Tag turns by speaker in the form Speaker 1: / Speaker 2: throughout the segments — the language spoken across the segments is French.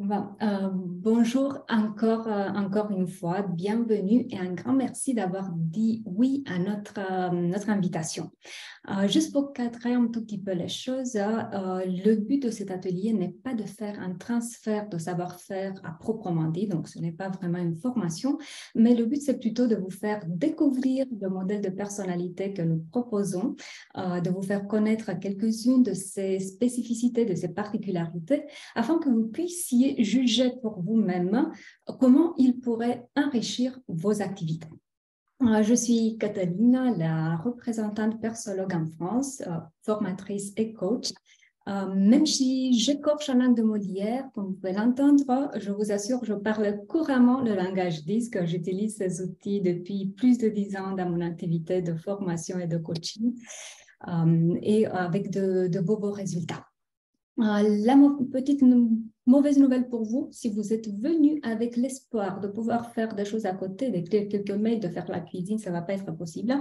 Speaker 1: Bonjour encore une fois, bienvenue et un grand merci d'avoir dit oui à notre invitation. Juste pour cadrer un tout petit peu les choses, le but de cet atelier n'est pas de faire un transfert de savoir-faire à proprement dit, donc ce n'est pas vraiment une formation, mais le but c'est plutôt de vous faire découvrir le modèle de personnalité que nous proposons, de vous faire connaître quelques-unes de ses spécificités, de ses particularités, afin que vous puissiez juger pour vous-même comment il pourrait enrichir vos activités. Je suis Catalina, la représentante persologue en France, formatrice et coach. Même si j'écorche la langue de Molière, comme vous pouvez l'entendre, je vous assure, je parle couramment le langage disque. J'utilise ces outils depuis plus de 10 ans dans mon activité de formation et de coaching et avec de beaux résultats. La petite mauvaise nouvelle pour vous, si vous êtes venu avec l'espoir de pouvoir faire des choses à côté, d'écrire quelques mails, de faire la cuisine, ça ne va pas être possible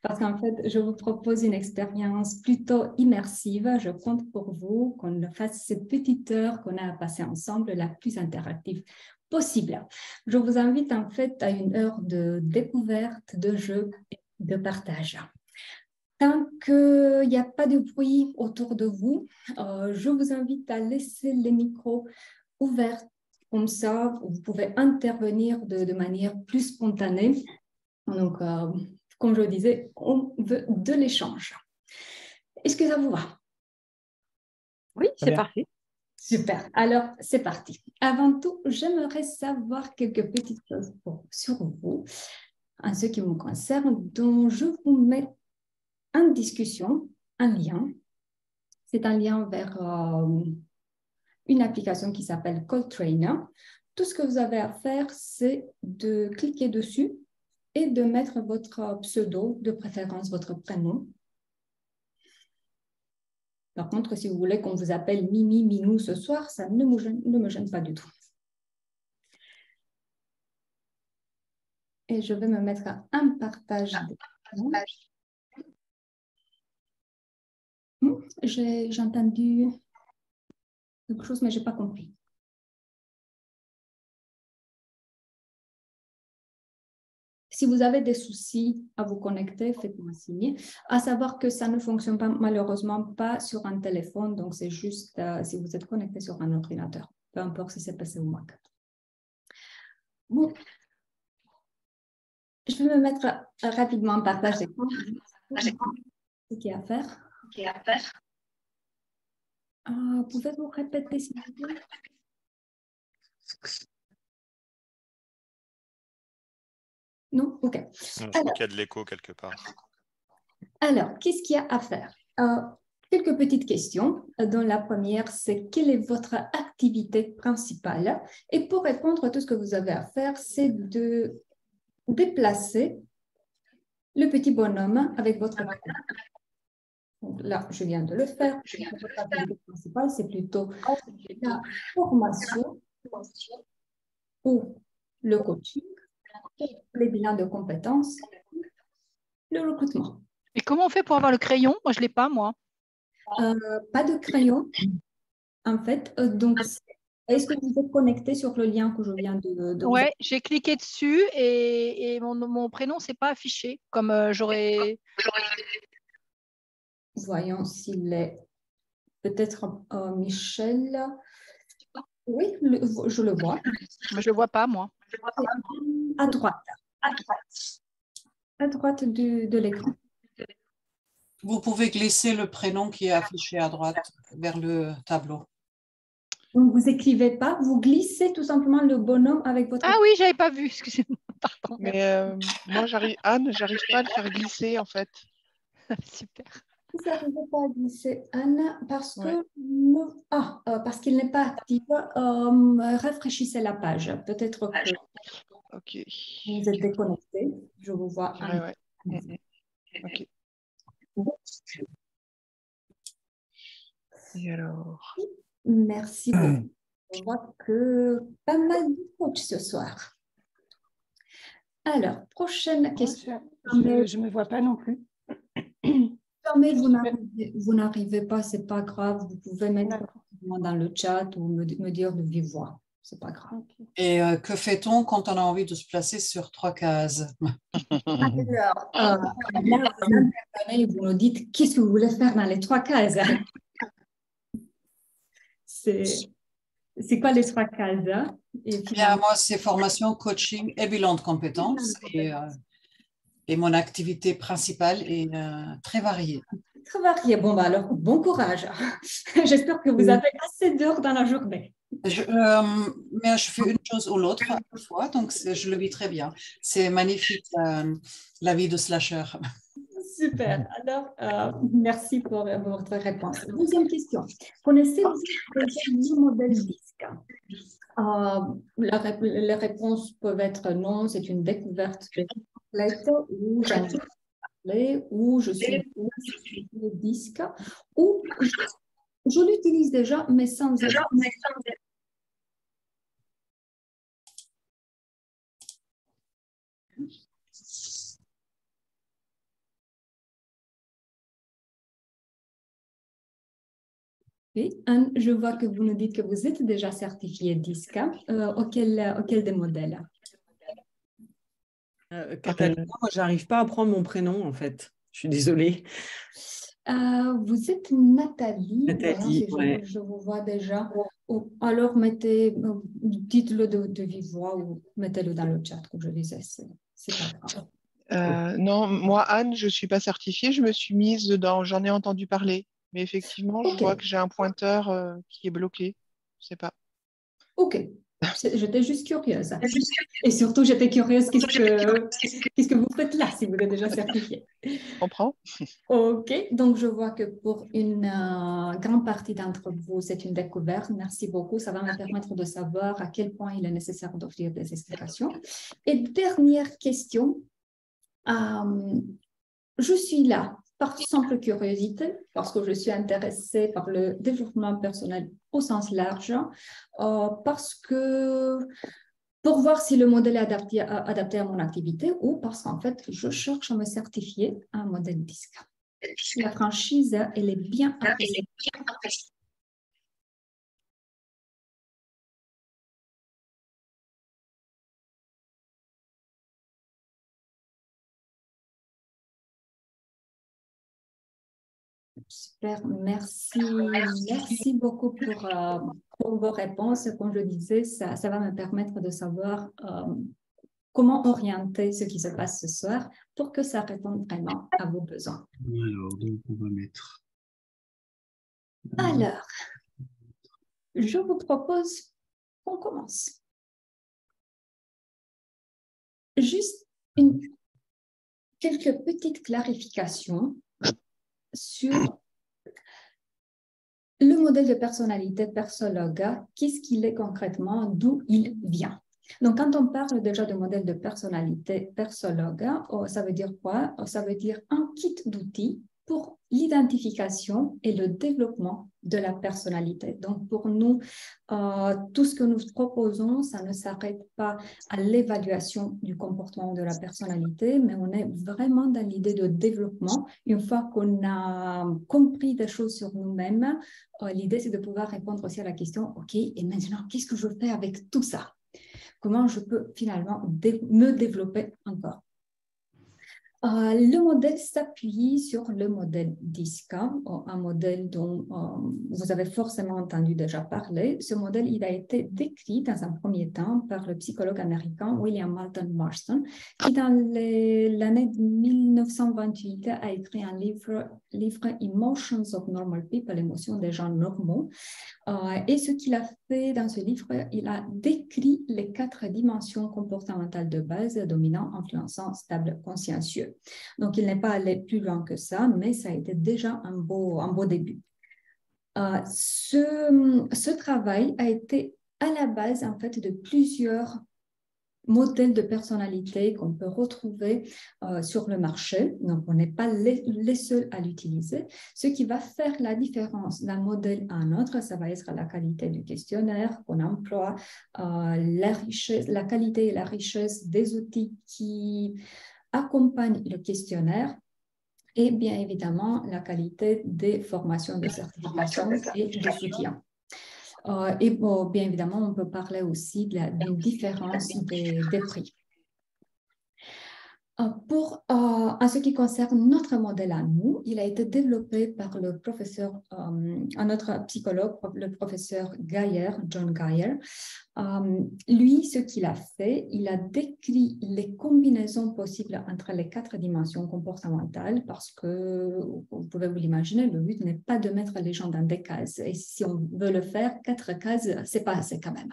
Speaker 1: parce qu'en fait, je vous propose une expérience plutôt immersive. Je compte pour vous qu'on fasse cette petite heure qu'on a à passer ensemble la plus interactive possible. Je vous invite en fait à une heure de découverte, de jeu et de partage. Tant qu'il n'y a pas de bruit autour de vous, je vous invite à laisser les micros ouverts. Comme ça, vous pouvez intervenir de manière plus spontanée. Donc, comme je le disais, on veut de l'échange. Est-ce que ça vous va?
Speaker 2: Oui, c'est parfait.
Speaker 1: Super. Alors, c'est parti. Avant tout, j'aimerais savoir quelques petites choses sur vous, en ce qui me concerne, dont je vous mets en discussion, un lien. C'est un lien vers une application qui s'appelle CallTrainer. Tout ce que vous avez à faire, c'est de cliquer dessus et de mettre votre pseudo, de préférence votre prénom. Par contre, si vous voulez qu'on vous appelle Mimi, Minou ce soir, ça ne me gêne pas du tout. Et je vais me mettre à un partage d'écran. J'ai entendu quelque chose, mais je n'ai pas compris. Si vous avez des soucis à vous connecter, faites-moi signe. À savoir que ça ne fonctionne pas, malheureusement pas sur un téléphone, donc c'est juste si vous êtes connecté sur un ordinateur, peu importe si c'est PC ou Mac. Bon, je vais me mettre rapidement en partage d'écran. Ce qu'il y a à faire. Pouvez-vous répéter s'il vous plaît? Non? OK.
Speaker 3: Je crois qu'il y a de l'écho quelque part.
Speaker 1: Alors, qu'est-ce qu'il y a à faire? Quelques petites questions. Dont la première, c'est quelle est votre activité principale? Et pour répondre à tout ce que vous avez à faire, c'est de déplacer le petit bonhomme avec votre prénom. Donc là, je viens de le faire. Votre activité principale, c'est plutôt la formation ou le coaching, les bilans de compétences, le recrutement.
Speaker 2: Et comment on fait pour avoir le crayon? Moi, je ne l'ai pas, moi.
Speaker 1: Pas de crayon, en fait. Donc, est-ce que vous êtes connecté sur le lien que je viens de vous...
Speaker 2: Oui, j'ai cliqué dessus et mon prénom ne s'est pas affiché comme j'aurais...
Speaker 1: Voyons s'il est peut-être Michel. Oui, je le vois.
Speaker 2: Mais je ne le vois pas, moi.
Speaker 1: À droite. À droite de l'écran.
Speaker 4: Vous pouvez glisser le prénom qui est affiché à droite vers le tableau.
Speaker 1: Donc, vous n'écrivez pas, vous glissez tout simplement le bonhomme avec votre...
Speaker 2: Ah oui, je n'avais pas vu, excusez-moi, pardon.
Speaker 5: Mais moi, Anne, j'arrive pas à le faire glisser, en fait.
Speaker 2: Super.
Speaker 1: Vous n'arrivez pas à glisser, Anne, parce que... Ouais. Parce qu'il n'est pas actif. Rafraîchissez la page. Peut-être que vous êtes déconnecté. Je vous vois.
Speaker 5: Ouais. OK. Et alors?
Speaker 1: Merci beaucoup. Je vois que pas mal de coachs ce soir. Alors, prochaine question.
Speaker 6: Je ne me vois pas non plus.
Speaker 1: Mais vous n'arrivez pas, ce n'est pas grave. Vous pouvez mettre directement dans le chat ou me dire de vive voix. C'est pas grave.
Speaker 4: Et que fait-on quand on a envie de se placer sur 3 cases?
Speaker 1: Alors, là, vous intervenez et vous nous dites qu'est-ce que vous voulez faire dans les 3 cases. C'est quoi les 3 cases? Et
Speaker 4: Bien, moi, c'est formation, coaching et bilan de compétences. Et mon activité principale est très variée.
Speaker 1: Très varié. Bon, bah alors, bon courage. J'espère que vous avez assez d'heures dans la journée.
Speaker 4: Mais je fais une chose ou l'autre à la fois, donc je le vis très bien. C'est magnifique, la vie de slasher.
Speaker 1: Super. Alors, merci pour votre réponse. Deuxième question. Connaissez-vous le modèle DISC? Les réponses peuvent être non, c'est une découverte complète, ou j'en ai parlé, ou je suis le DISC, ou je l'utilise déjà, mais sans être. Oui, Anne, je vois que vous nous dites que vous êtes déjà certifié DISC. Auquel des modèles?
Speaker 7: Catalina, moi, j'arrive pas à prendre mon prénom, en fait. Je suis désolée.
Speaker 1: Vous êtes Nathalie.
Speaker 7: Nathalie,
Speaker 1: Voilà, je vous vois déjà. Alors, dites-le de vive voix ou mettez-le dans le chat, comme je disais. C'est pas grave.
Speaker 5: Non, moi, Anne, je ne suis pas certifiée. Je me suis mise dans. J'en ai entendu parler. Mais effectivement, je vois que j'ai un pointeur qui est bloqué. Je ne sais pas.
Speaker 1: OK. J'étais juste curieuse. Et surtout, j'étais curieuse, qu'est-ce que vous faites là si vous êtes déjà certifié?
Speaker 5: Je comprends.
Speaker 1: OK. Donc, je vois que pour une grande partie d'entre vous, c'est une découverte. Merci beaucoup. Ça va me permettre de savoir à quel point il est nécessaire d'offrir des explications. Et dernière question. Je suis là par simple curiosité, parce que je suis intéressée par le développement personnel au sens large, parce que pour voir si le modèle est adapté à mon activité ou parce qu'en fait, je cherche à me certifier un modèle DISC. La franchise, elle est bien appréciée. Super, merci beaucoup pour vos réponses. Comme je disais, ça va me permettre de savoir comment orienter ce qui se passe ce soir pour que ça réponde vraiment à vos besoins.
Speaker 8: Alors, donc on va mettre.
Speaker 1: Alors, je vous propose qu'on commence. Juste quelques petites clarifications sur le modèle de personnalité Persologa, qu'est-ce qu'il est concrètement, d'où il vient. Donc, quand on parle déjà de modèle de personnalité Persologa, ça veut dire quoi? Ça veut dire un kit d'outils pour l'identification et le développement de la personnalité. Donc, pour nous, tout ce que nous proposons, ça ne s'arrête pas à l'évaluation du comportement de la personnalité, mais on est vraiment dans l'idée de développement. Une fois qu'on a compris des choses sur nous-mêmes, l'idée, c'est de pouvoir répondre aussi à la question, OK, et maintenant, qu'est-ce que je fais avec tout ça? Comment je peux finalement me développer encore? Le modèle s'appuie sur le modèle DISC, un modèle dont vous avez forcément entendu déjà parler. Ce modèle, il a été décrit dans un premier temps par le psychologue américain William Moulton Marston, qui dans l'année 1928 a écrit un livre Emotions of Normal People, émotions des gens normaux. Et ce qu'il a fait dans ce livre, il a décrit les 4 dimensions comportementales de base, dominant, influençant, stable, consciencieux. Donc, il n'est pas allé plus loin que ça, mais ça a été déjà un beau début. Ce travail a été à la base, en fait, de plusieurs modèles de personnalité qu'on peut retrouver sur le marché. Donc, on n'est pas les seuls à l'utiliser. Ce qui va faire la différence d'un modèle à un autre, ça va être la qualité du questionnaire qu'on emploie, la qualité et la richesse des outils qui accompagnent le questionnaire et bien évidemment la qualité des formations de certification et de soutien. Et bon, bien évidemment, on peut parler aussi d'une différence des prix. En ce qui concerne notre modèle à nous, il a été développé par le professeur, un autre psychologue, le professeur Geyer, John Geyer. Lui, ce qu'il a fait, il a décrit les combinaisons possibles entre les 4 dimensions comportementales parce que, vous pouvez vous l'imaginer, le but n'est pas de mettre les gens dans des cases. Et si on veut le faire, 4 cases, c'est pas assez quand même.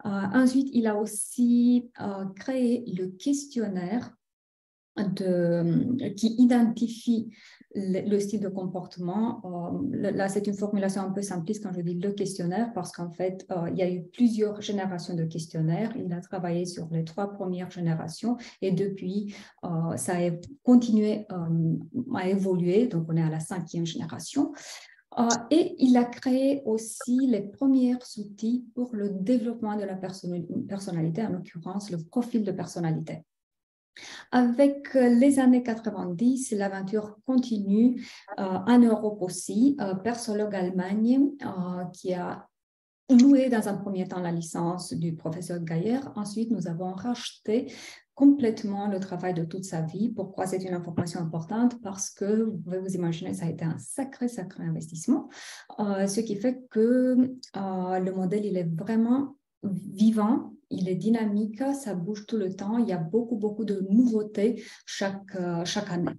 Speaker 1: Ensuite, il a aussi créé le questionnaire qui identifie le style de comportement. Là, c'est une formulation un peu simpliste quand je dis le questionnaire, parce qu'en fait, il y a eu plusieurs générations de questionnaires. Il a travaillé sur les 3 premières générations et depuis, ça a continué à évoluer. Donc, on est à la 5e génération. Et il a créé aussi les premiers outils pour le développement de la personnalité, en l'occurrence, le profil de personnalité. Avec les années 90, l'aventure continue en Europe aussi. Persologue Allemagne qui a loué dans un premier temps la licence du professeur Geyer. Ensuite, nous avons racheté complètement le travail de toute sa vie. Pourquoi c'est une information importante? Parce que, vous pouvez vous imaginer, ça a été un sacré investissement. Ce qui fait que le modèle, il est vraiment vivant, il est dynamique, ça bouge tout le temps, il y a beaucoup de nouveautés chaque année.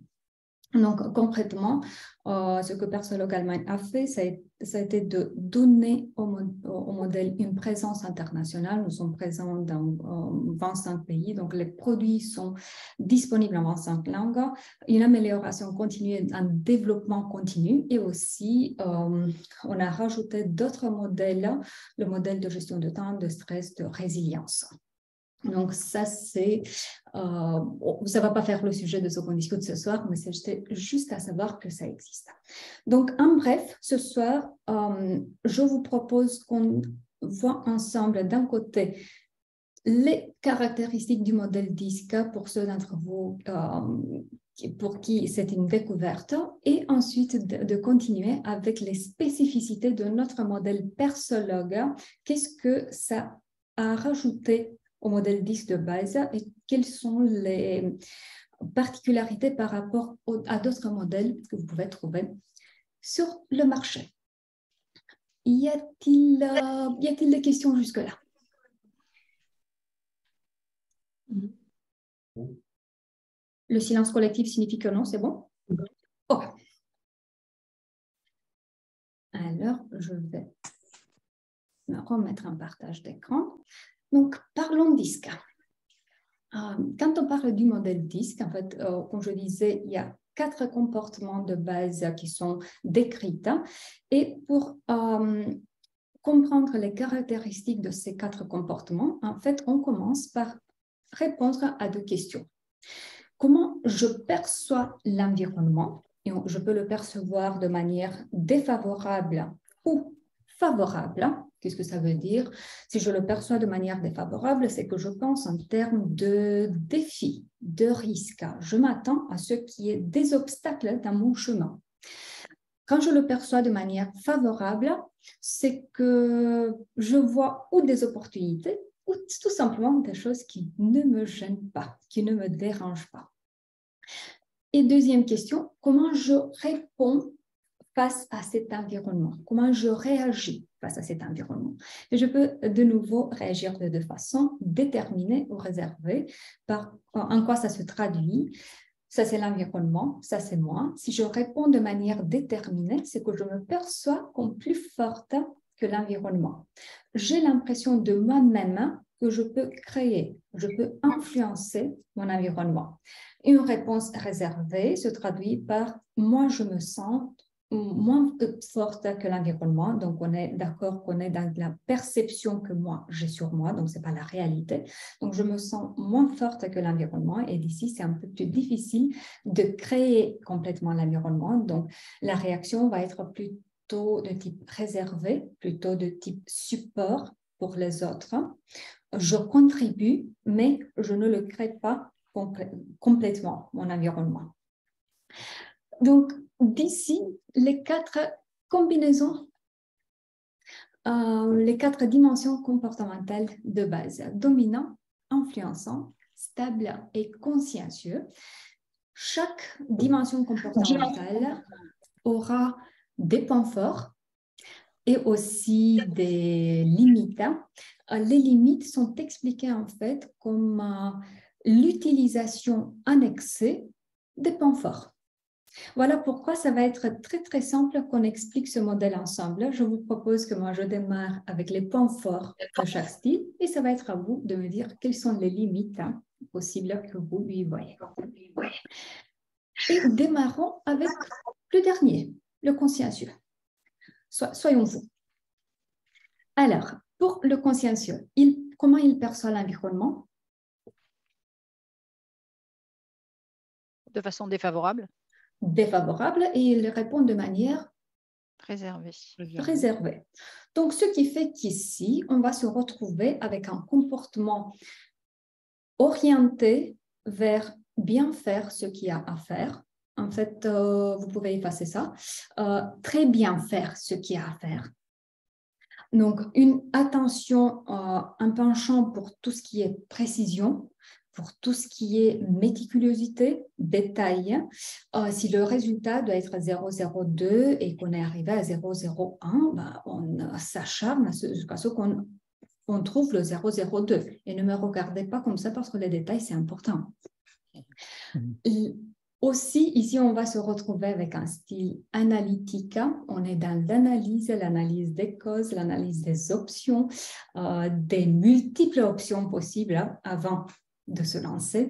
Speaker 1: Donc, concrètement, ce que Persologue Allemagne a fait, ça a été de donner au modèle une présence internationale. Nous sommes présents dans 25 pays, donc les produits sont disponibles en 25 langues. Une amélioration continue, un développement continu et aussi, on a rajouté d'autres modèles, le modèle de gestion de temps, de stress, de résilience. Donc, ça, ça ne va pas faire le sujet de ce qu'on discute ce soir, mais c'est juste à savoir que ça existe. Donc, en bref, ce soir, je vous propose qu'on voit ensemble d'un côté les caractéristiques du modèle DISC pour ceux d'entre vous pour qui c'est une découverte, et ensuite de continuer avec les spécificités de notre modèle Persologue. Qu'est-ce que ça a rajouté au modèle DISC de base et quelles sont les particularités par rapport à d'autres modèles que vous pouvez trouver sur le marché. Y a-t-il des questions jusque-là? Le silence collectif signifie que non, c'est bon? OK. Alors, je vais me remettre un partage d'écran. Donc, parlons DISC. Quand on parle du modèle DISC, en fait, comme je disais, il y a 4 comportements de base qui sont décrits. Et pour comprendre les caractéristiques de ces 4 comportements, en fait, on commence par répondre à 2 questions. Comment je perçois l'environnement? Et je peux le percevoir de manière défavorable ou favorable. Qu'est-ce que ça veut dire? Si je le perçois de manière défavorable, c'est que je pense en termes de défis, de risques. Je m'attends à ce qu'il y ait des obstacles dans mon chemin. Quand je le perçois de manière favorable, c'est que je vois ou des opportunités ou tout simplement des choses qui ne me gênent pas, qui ne me dérangent pas. Et deuxième question, comment je réponds face à cet environnement? Comment je réagis face à cet environnement? Et je peux de nouveau réagir de 2 façons, déterminée ou réservée, en quoi ça se traduit. Ça, c'est l'environnement, ça, c'est moi. Si je réponds de manière déterminée, c'est que je me perçois comme plus forte que l'environnement. J'ai l'impression de moi-même que je peux créer, je peux influencer mon environnement. Une réponse réservée se traduit par « moi, je me sens moins forte que l'environnement ». Donc, on est d'accord qu'on est dans la perception que moi, j'ai sur moi, donc ce n'est pas la réalité. Donc, je me sens moins forte que l'environnement et d'ici, c'est un peu plus difficile de créer complètement l'environnement. Donc, la réaction va être plutôt de type réservé, plutôt de type support pour les autres. Je contribue, mais je ne le crée pas complètement, mon environnement. Donc, d'ici, les 4 combinaisons les 4 dimensions comportementales de base: dominant, influençant, stable et consciencieux. Chaque dimension comportementale aura des points forts et aussi des limites. Les limites sont expliquées en fait comme l'utilisation en excès des points forts. Voilà pourquoi ça va être très très simple qu'on explique ce modèle ensemble. Je vous propose que moi je démarre avec les points forts de chaque style et ça va être à vous de me dire quelles sont les limites possibles que vous lui voyez. Et démarrons avec le dernier, le consciencieux. Soyons fous. Alors, pour le consciencieux, comment il perçoit l'environnement?
Speaker 2: De façon défavorable.
Speaker 1: Défavorable, et il répond de manière
Speaker 2: réservée.
Speaker 1: Donc, ce qui fait qu'ici, on va se retrouver avec un comportement orienté vers bien faire ce qu'il y a à faire. En fait, vous pouvez effacer ça. Très bien faire ce qu'il y a à faire. Donc, une attention, un penchant pour tout ce qui est précision, pour tout ce qui est méticulosité, détail. Si le résultat doit être 0,02 et qu'on est arrivé à 0,01, ben, on s'acharne jusqu'à ce qu'on trouve le 0,02. Et ne me regardez pas comme ça parce que les détails, c'est important. Aussi, ici, on va se retrouver avec un style analytique. On est dans l'analyse des causes, l'analyse des options, des multiples options possibles avant de se lancer,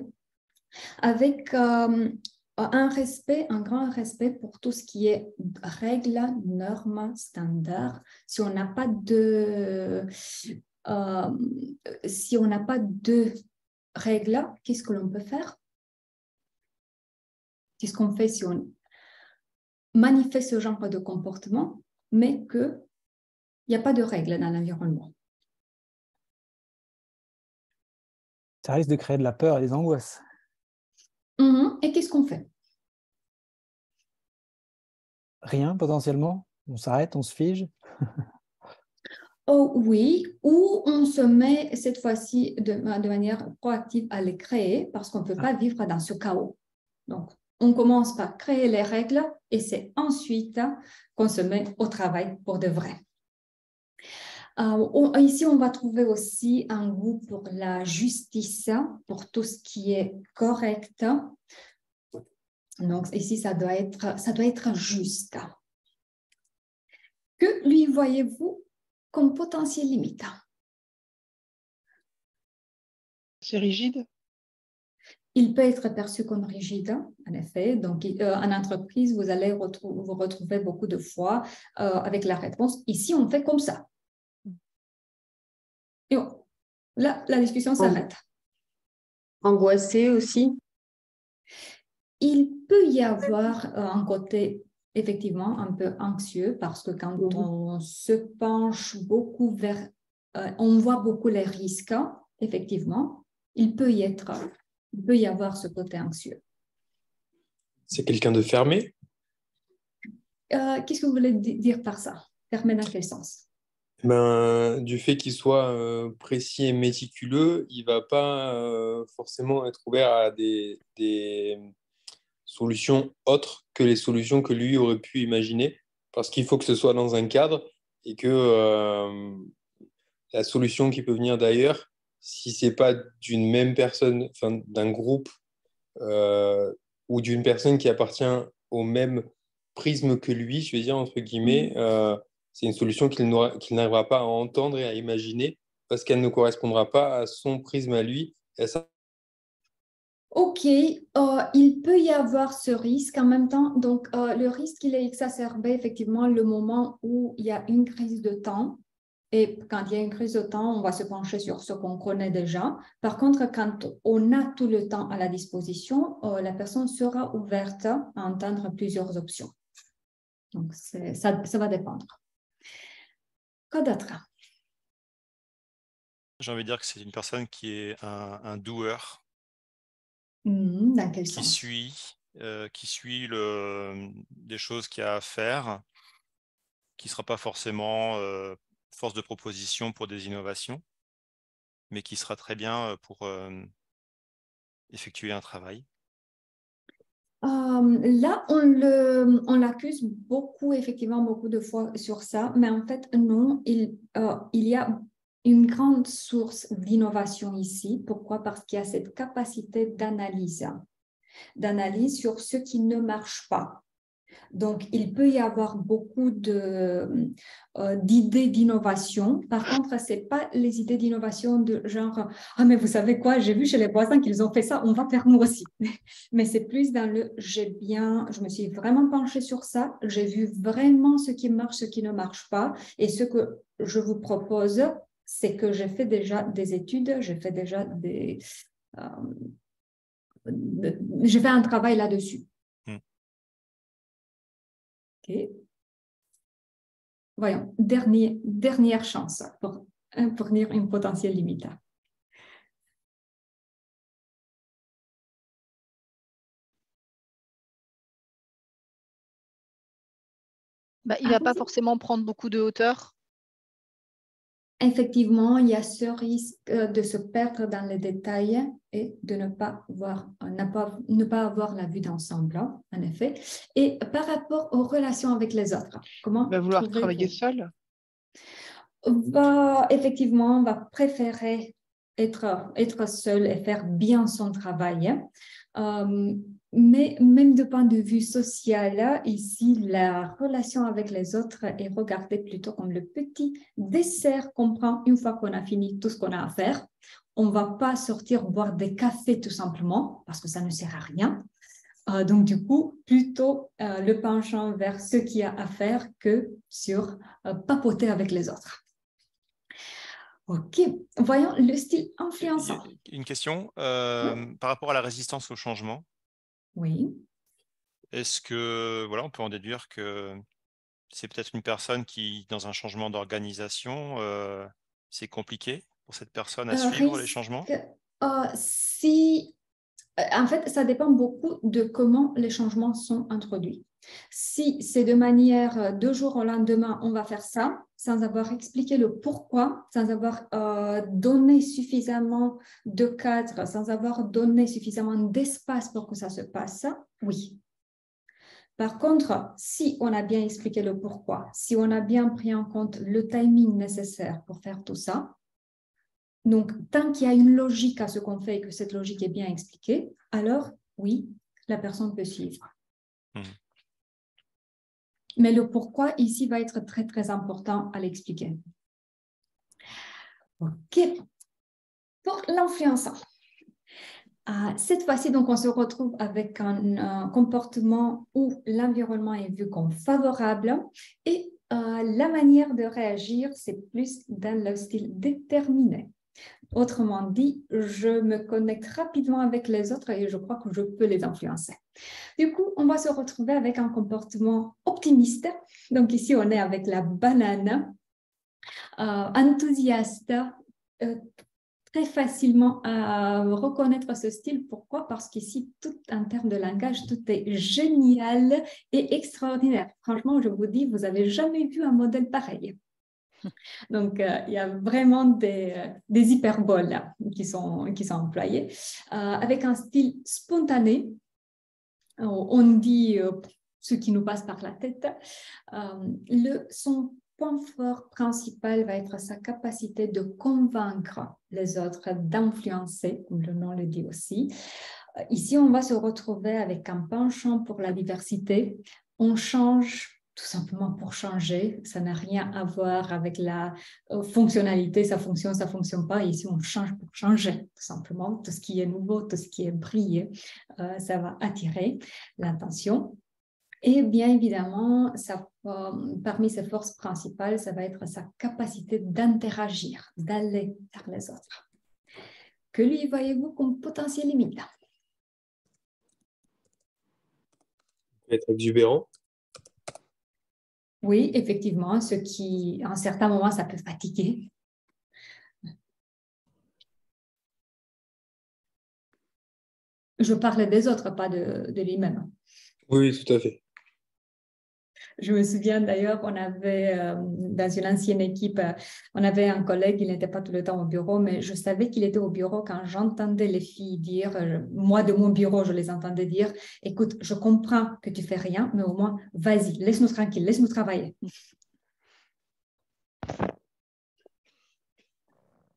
Speaker 1: avec un grand respect pour tout ce qui est règles, normes, standards. Si on n'a pas de règles, qu'est-ce que l'on peut faire? Qu'est-ce qu'on fait si on manifeste ce genre de comportement, mais qu'il n'y a pas de règles dans l'environnement?
Speaker 9: Ça risque de créer de la peur et des angoisses.
Speaker 1: Et qu'est-ce qu'on fait?
Speaker 9: Rien, potentiellement. On s'arrête, on se fige.
Speaker 1: Oh oui, ou on se met cette fois-ci de manière proactive à les créer parce qu'on ne peut pas vivre dans ce chaos. Donc, on commence par créer les règles et c'est ensuite qu'on se met au travail pour de vrai. Ici, on va trouver aussi un goût pour la justice, pour tout ce qui est correct. Donc, ici, ça doit être juste. Que lui voyez-vous comme potentiel limite?
Speaker 5: C'est rigide?
Speaker 1: Il peut être perçu comme rigide, en effet. Donc, en entreprise, vous allez vous retrouver beaucoup de fois avec la réponse « ici, on fait comme ça ». Et là, la discussion s'arrête.
Speaker 10: Angoissé aussi?
Speaker 1: Il peut y avoir un côté effectivement un peu anxieux parce que quand on se penche beaucoup vers, on voit beaucoup les risques, effectivement, il peut y avoir ce côté anxieux.
Speaker 11: C'est quelqu'un de fermé?
Speaker 1: Qu'est-ce que vous voulez dire par ça? Fermé dans quel sens?
Speaker 11: Du fait qu'il soit précis et méticuleux, il ne va pas forcément être ouvert à des solutions autres que les solutions que lui aurait pu imaginer, parce qu'il faut que ce soit dans un cadre et que la solution qui peut venir d'ailleurs, si ce n'est pas d'une même personne, enfin, d'un groupe ou d'une personne qui appartient au même prisme que lui, je vais dire entre guillemets, c'est une solution qu'il n'arrivera pas à entendre et à imaginer parce qu'elle ne correspondra pas à son prisme à lui. Et ça...
Speaker 1: Ok, il peut y avoir ce risque en même temps. Donc, le risque, il est exacerbé effectivement le moment où il y a une crise de temps. Et quand il y a une crise de temps, on va se pencher sur ce qu'on connaît déjà. Par contre, quand on a tout le temps à la disposition, la personne sera ouverte à entendre plusieurs options. Donc, ça va dépendre. Quoi d'autre?
Speaker 3: J'ai envie de dire que c'est une personne qui est un doer.
Speaker 1: Dans quel sens?
Speaker 3: Qui suit des choses qu'il y a à faire, qui ne sera pas forcément force de proposition pour des innovations, mais qui sera très bien pour effectuer un travail.
Speaker 1: Là, on l'accuse beaucoup, effectivement, beaucoup de fois sur ça, mais en fait, non, il y a une grande source d'innovation ici. Pourquoi? Parce qu'il y a cette capacité d'analyse sur ce qui ne marche pas. Donc, il peut y avoir beaucoup d'idées d'innovation. Par contre, ce n'est pas les idées d'innovation de genre « Ah, mais vous savez quoi, j'ai vu chez les voisins qu'ils ont fait ça, on va faire nous aussi. » Mais c'est plus dans le « je me suis vraiment penchée sur ça, j'ai vu vraiment ce qui marche, ce qui ne marche pas. Et ce que je vous propose, c'est que j'ai fait déjà des études, j'ai fait déjà j'ai fait un travail là-dessus. » OK. Voyons, dernière chance pour fournir une potentielle limite.
Speaker 2: Il ne va pas forcément prendre beaucoup de hauteur.
Speaker 1: Effectivement, il y a ce risque de se perdre dans les détails et de ne pas avoir la vue d'ensemble, hein, en effet. Et par rapport aux relations avec les autres, comment
Speaker 5: Il va vouloir travailler seul?
Speaker 1: Effectivement, on va préférer être seul et faire bien son travail. Mais même de point de vue social, ici, la relation avec les autres est regardée plutôt comme le petit dessert qu'on prend une fois qu'on a fini tout ce qu'on a à faire. On ne va pas sortir boire des cafés tout simplement parce que ça ne sert à rien. Donc, du coup, plutôt le penchant vers ce qu'il y a à faire que sur papoter avec les autres. OK. Voyons le style influençant.
Speaker 3: Une question par rapport à la résistance au changement.
Speaker 1: Oui.
Speaker 3: Est-ce que, voilà, on peut en déduire que c'est peut-être une personne qui, dans un changement d'organisation, c'est compliqué pour cette personne à suivre les changements?
Speaker 1: En fait, ça dépend beaucoup de comment les changements sont introduits. Si c'est de manière de jour au lendemain, on va faire ça, sans avoir expliqué le pourquoi, sans avoir donné suffisamment de cadre, sans avoir donné suffisamment d'espace pour que ça se passe, oui. Par contre, si on a bien expliqué le pourquoi, si on a bien pris en compte le timing nécessaire pour faire tout ça, donc tant qu'il y a une logique à ce qu'on fait et que cette logique est bien expliquée, alors oui, la personne peut suivre. Mais le pourquoi ici va être très, très important à l'expliquer. OK. Pour l'influençant. Cette fois-ci, donc, on se retrouve avec un comportement où l'environnement est vu comme favorable et la manière de réagir, c'est plus dans le style déterminé. Autrement dit, je me connecte rapidement avec les autres et je crois que je peux les influencer. Du coup, on va se retrouver avec un comportement optimiste. Donc ici, on est avec la banane, enthousiaste, très facilement à reconnaître ce style. Pourquoi? Parce qu'ici, tout en termes de langage, tout est génial et extraordinaire. Franchement, je vous dis, vous n'avez jamais vu un modèle pareil. Donc, il y a vraiment des hyperboles là, qui sont employées, avec un style spontané. On dit ce qui nous passe par la tête. Son point fort principal va être sa capacité de convaincre les autres, d'influencer, comme le nom le dit aussi. Ici, on va se retrouver avec un penchant pour la diversité. On change tout simplement pour changer. Ça n'a rien à voir avec la fonctionnalité, ça fonctionne pas. Ici, on change pour changer, tout simplement. Tout ce qui est nouveau, tout ce qui est brillé, ça va attirer l'attention. Et bien évidemment, parmi ses forces principales, ça va être sa capacité d'interagir, d'aller vers les autres. Que lui voyez-vous comme potentiel limite?
Speaker 11: Être exubérant.
Speaker 1: Oui, effectivement, ce qui, à un certain moment, ça peut fatiguer. Je parle des autres, pas de lui-même.
Speaker 11: Oui, tout à fait.
Speaker 1: Je me souviens d'ailleurs, on avait dans une ancienne équipe, on avait un collègue, il n'était pas tout le temps au bureau, mais je savais qu'il était au bureau quand j'entendais les filles dire, moi de mon bureau, je les entendais dire, écoute, je comprends que tu fais rien, mais au moins, vas-y, laisse-nous tranquille, laisse-nous travailler.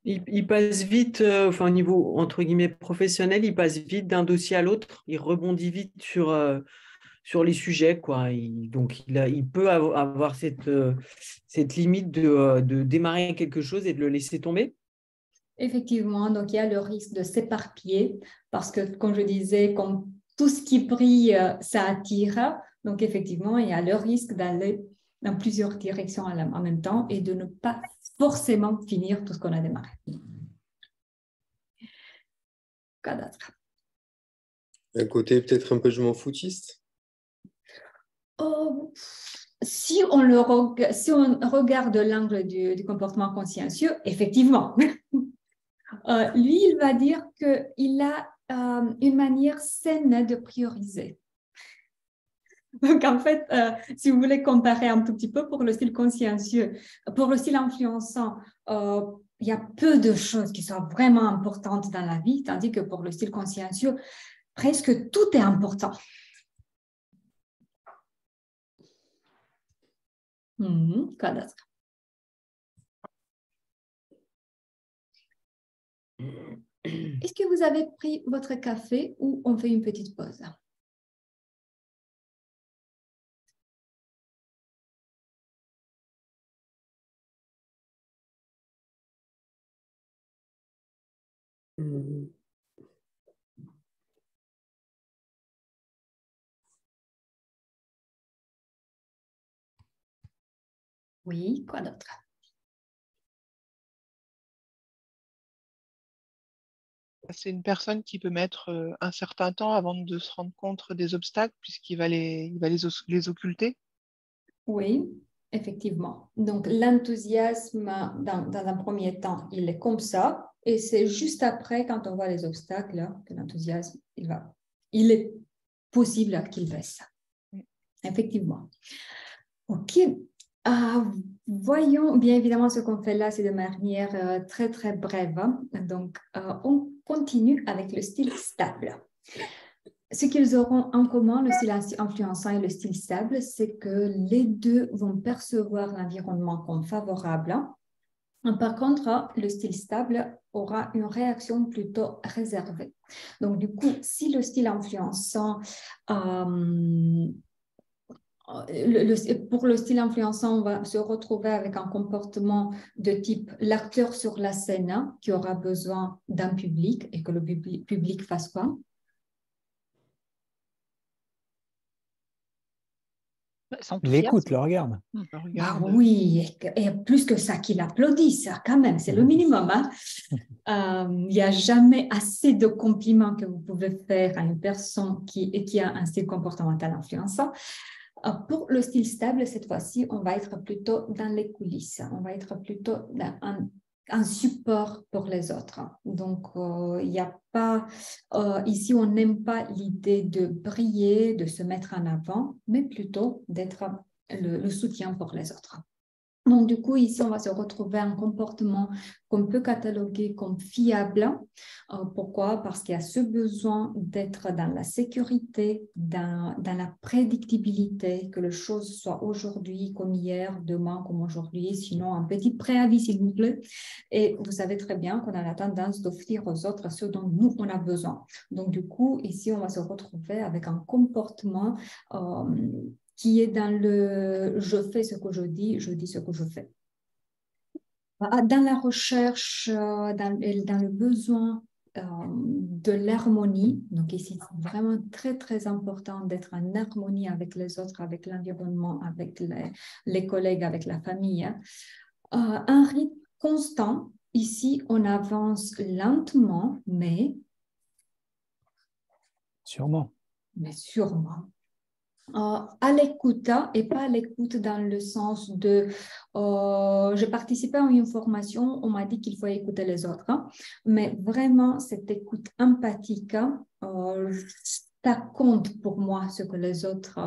Speaker 7: Il passe vite, enfin, au niveau, entre guillemets, professionnel, il passe vite d'un dossier à l'autre. Il rebondit vite sur les sujets, quoi. Donc, il peut avoir cette limite de démarrer quelque chose et de le laisser tomber.
Speaker 1: Effectivement, donc il y a le risque de s'éparpiller parce que, comme je disais, comme tout ce qui brille, ça attire. Donc, effectivement, il y a le risque d'aller dans plusieurs directions en même temps et de ne pas forcément finir tout ce qu'on a démarré. Quoi d'autre?
Speaker 11: Un côté peut-être un peu je m'en foutiste.
Speaker 1: Si on regarde l'angle du comportement consciencieux, effectivement, lui, il va dire qu'il a une manière saine de prioriser. Donc, en fait, si vous voulez comparer un tout petit peu pour le style consciencieux, pour le style influençant, il y a peu de choses qui sont vraiment importantes dans la vie, tandis que pour le style consciencieux, presque tout est important. Quoi d'autre? Est-ce que vous avez pris votre café ou on fait une petite pause? Oui, quoi d'autre?
Speaker 5: C'est une personne qui peut mettre un certain temps avant de se rendre compte des obstacles puisqu'il va les occulter.
Speaker 1: Oui, effectivement. Donc, l'enthousiasme, dans un premier temps, il est comme ça. Et c'est juste après, quand on voit les obstacles, là, que l'enthousiasme, il est possible qu'il baisse. Effectivement. OK. Voyons, bien évidemment, ce qu'on fait là, c'est de manière très, très brève. Donc, on continue avec le style stable. Ce qu'ils auront en commun, le style influençant et le style stable, c'est que les deux vont percevoir l'environnement comme favorable. Par contre, le style stable aura une réaction plutôt réservée. Donc, du coup, si le style influençant, pour le style influençant, on va se retrouver avec un comportement de type l'acteur sur la scène qui aura besoin d'un public et que le public fasse quoi?
Speaker 9: L'écoute, le regarde.
Speaker 1: Bah oui, et plus que ça, qu'il applaudisse, quand même, c'est le minimum. Il n'y a jamais assez de compliments que vous pouvez faire à une personne qui a un style comportemental influençant. Pour le style stable, cette fois-ci, on va être plutôt dans les coulisses, on va être plutôt dans un support pour les autres. Donc, il n'y a pas, ici, on n'aime pas l'idée de briller, de se mettre en avant, mais plutôt d'être le soutien pour les autres. Donc, du coup, ici, on va se retrouver un comportement qu'on peut cataloguer comme fiable. Pourquoi? Parce qu'il y a ce besoin d'être dans la sécurité, dans la prédictibilité, que les choses soient aujourd'hui comme hier, demain comme aujourd'hui, sinon un petit préavis, s'il vous plaît. Et vous savez très bien qu'on a la tendance d'offrir aux autres ce dont nous, on a besoin. Donc, du coup, ici, on va se retrouver avec un comportement qui est dans le « je fais ce que je dis ce que je fais ». Dans la recherche, dans le besoin de l'harmonie, donc ici, c'est vraiment très, très important d'être en harmonie avec les autres, avec l'environnement, avec les collègues, avec la famille. Un rythme constant, ici, on avance lentement, mais…
Speaker 9: Sûrement.
Speaker 1: Mais sûrement. À l'écoute et pas à l'écoute dans le sens de je participais à une formation, on m'a dit qu'il faut écouter les autres, mais vraiment cette écoute empathique ça compte pour moi ce que les autres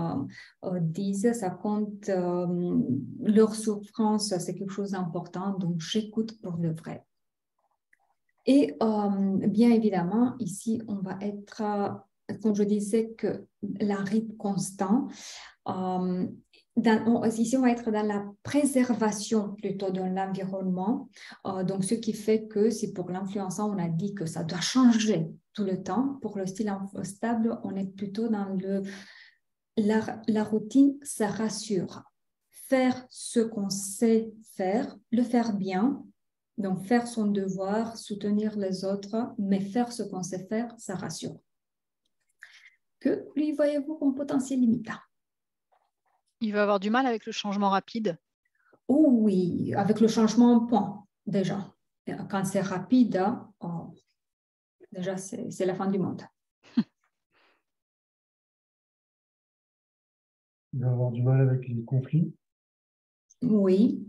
Speaker 1: disent, ça compte leur souffrance, c'est quelque chose d'important, donc j'écoute pour le vrai. Et bien évidemment, ici, on va être, comme je disais, que la rythme constant. Ici, on va être dans la préservation plutôt de l'environnement. Donc, ce qui fait que c'est pour l'influençant, on a dit que ça doit changer tout le temps. Pour le style stable, on est plutôt dans la routine, ça rassure. Faire ce qu'on sait faire, le faire bien. Donc, faire son devoir, soutenir les autres, mais faire ce qu'on sait faire, ça rassure. Que lui voyez-vous comme potentiel limitant?
Speaker 2: Il va avoir du mal avec le changement rapide.
Speaker 1: Oh oui, avec le changement en point, déjà. Quand c'est rapide, déjà, c'est la fin du monde.
Speaker 8: Il va avoir du mal avec les conflits.
Speaker 1: Oui,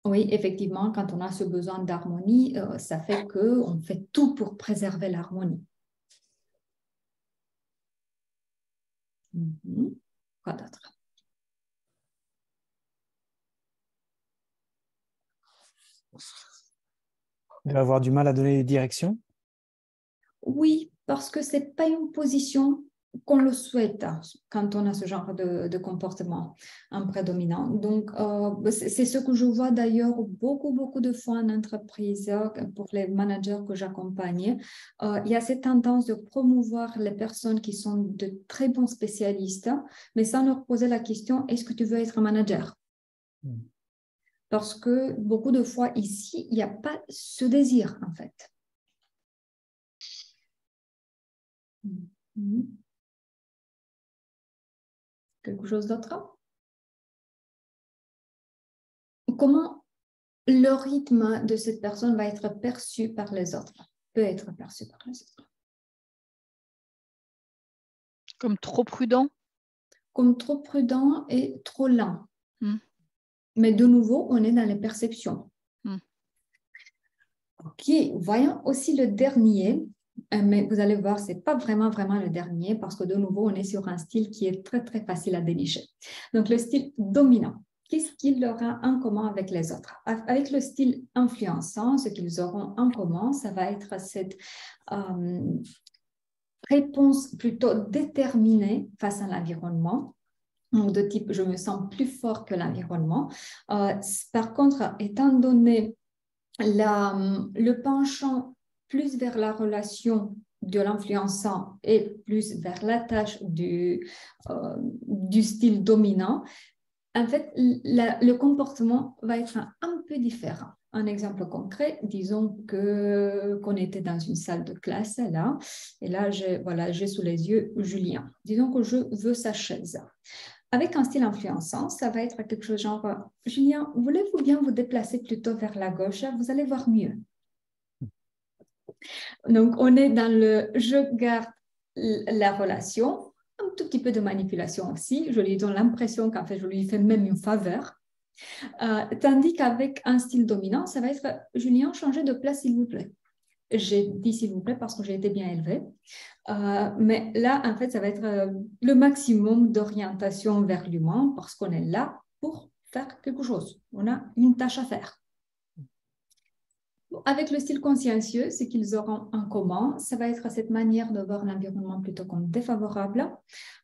Speaker 1: effectivement, quand on a ce besoin d'harmonie, ça fait qu'on fait tout pour préserver l'harmonie. Quoi d'autre?
Speaker 9: Il va avoir du mal à donner des directions.
Speaker 1: Oui, parce que ce n'est pas une position qu'on le souhaite quand on a ce genre de comportement en prédominant. Donc, c'est ce que je vois d'ailleurs beaucoup de fois en entreprise pour les managers que j'accompagne. Il y a cette tendance de promouvoir les personnes qui sont de très bons spécialistes, mais sans leur poser la question, est-ce que tu veux être un manager? Parce que beaucoup de fois ici, il n'y a pas ce désir en fait. Quelque chose d'autre? Comment le rythme de cette personne va être perçu par les autres? Peut être perçu par les autres.
Speaker 2: Comme trop prudent?
Speaker 1: Comme trop prudent et trop lent. Mais de nouveau, on est dans les perceptions. Ok, voyons aussi le dernier. Mais vous allez voir, ce n'est pas vraiment le dernier parce que de nouveau, on est sur un style qui est très facile à dénicher. Donc, le style dominant. Qu'est-ce qu'il aura en commun avec les autres? Avec le style influençant, ce qu'ils auront en commun, ça va être cette réponse plutôt déterminée face à l'environnement. Donc, de type, je me sens plus fort que l'environnement. Par contre, étant donné le penchant plus vers la relation de l'influençant et plus vers la tâche du style dominant, en fait, le comportement va être un peu différent. Un exemple concret, disons qu'on était dans une salle de classe là, et là, j'ai sous les yeux Julien. Disons que je veux sa chaise. Avec un style influençant, ça va être quelque chose genre « Julien, voulez-vous bien vous déplacer plutôt vers la gauche? Vous allez voir mieux. » Donc, on est dans le « je garde la relation », un tout petit peu de manipulation aussi. Je lui donne l'impression qu'en fait, je lui fais même une faveur. Tandis qu'avec un style dominant, ça va être « Julien, changez de place s'il vous plaît. » J'ai dit s'il vous plaît parce que j'ai été bien élevée. Mais là, en fait, ça va être le maximum d'orientation vers l'humain parce qu'on est là pour faire quelque chose. On a une tâche à faire. Avec le style consciencieux, ce qu'ils auront en commun, ça va être cette manière de voir l'environnement plutôt comme défavorable.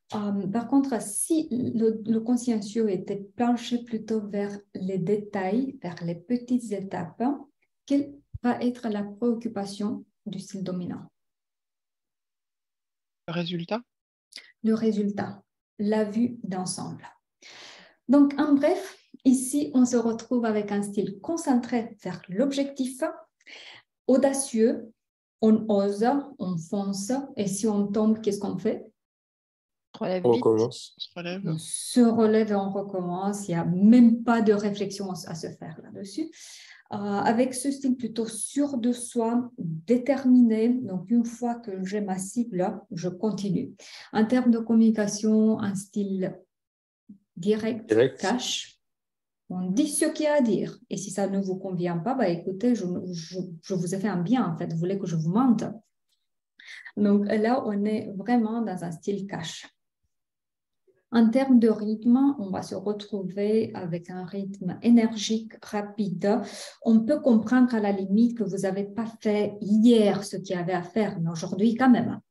Speaker 1: Par contre, si le consciencieux était penché plutôt vers les détails, vers les petites étapes, quelle va être la préoccupation du style dominant?
Speaker 5: Le résultat?
Speaker 1: Le résultat, la vue d'ensemble. Donc, en bref, ici, on se retrouve avec un style concentré vers l'objectif, audacieux, on ose, on fonce, et si on tombe, qu'est-ce qu'on fait?
Speaker 11: On recommence.
Speaker 1: On se relève et on recommence. Il n'y a même pas de réflexion à se faire là-dessus. Avec ce style plutôt sûr de soi, déterminé. Donc, une fois que j'ai ma cible, je continue. En termes de communication, un style direct. Cash. On dit ce qu'il y a à dire. Et si ça ne vous convient pas, bah, écoutez, je vous ai fait un bien, en fait. Vous voulez que je vous mente. Donc là, on est vraiment dans un style cash. En termes de rythme, on va se retrouver avec un rythme énergique, rapide. On peut comprendre à la limite que vous n'avez pas fait hier ce qu'il y avait à faire, mais aujourd'hui quand même.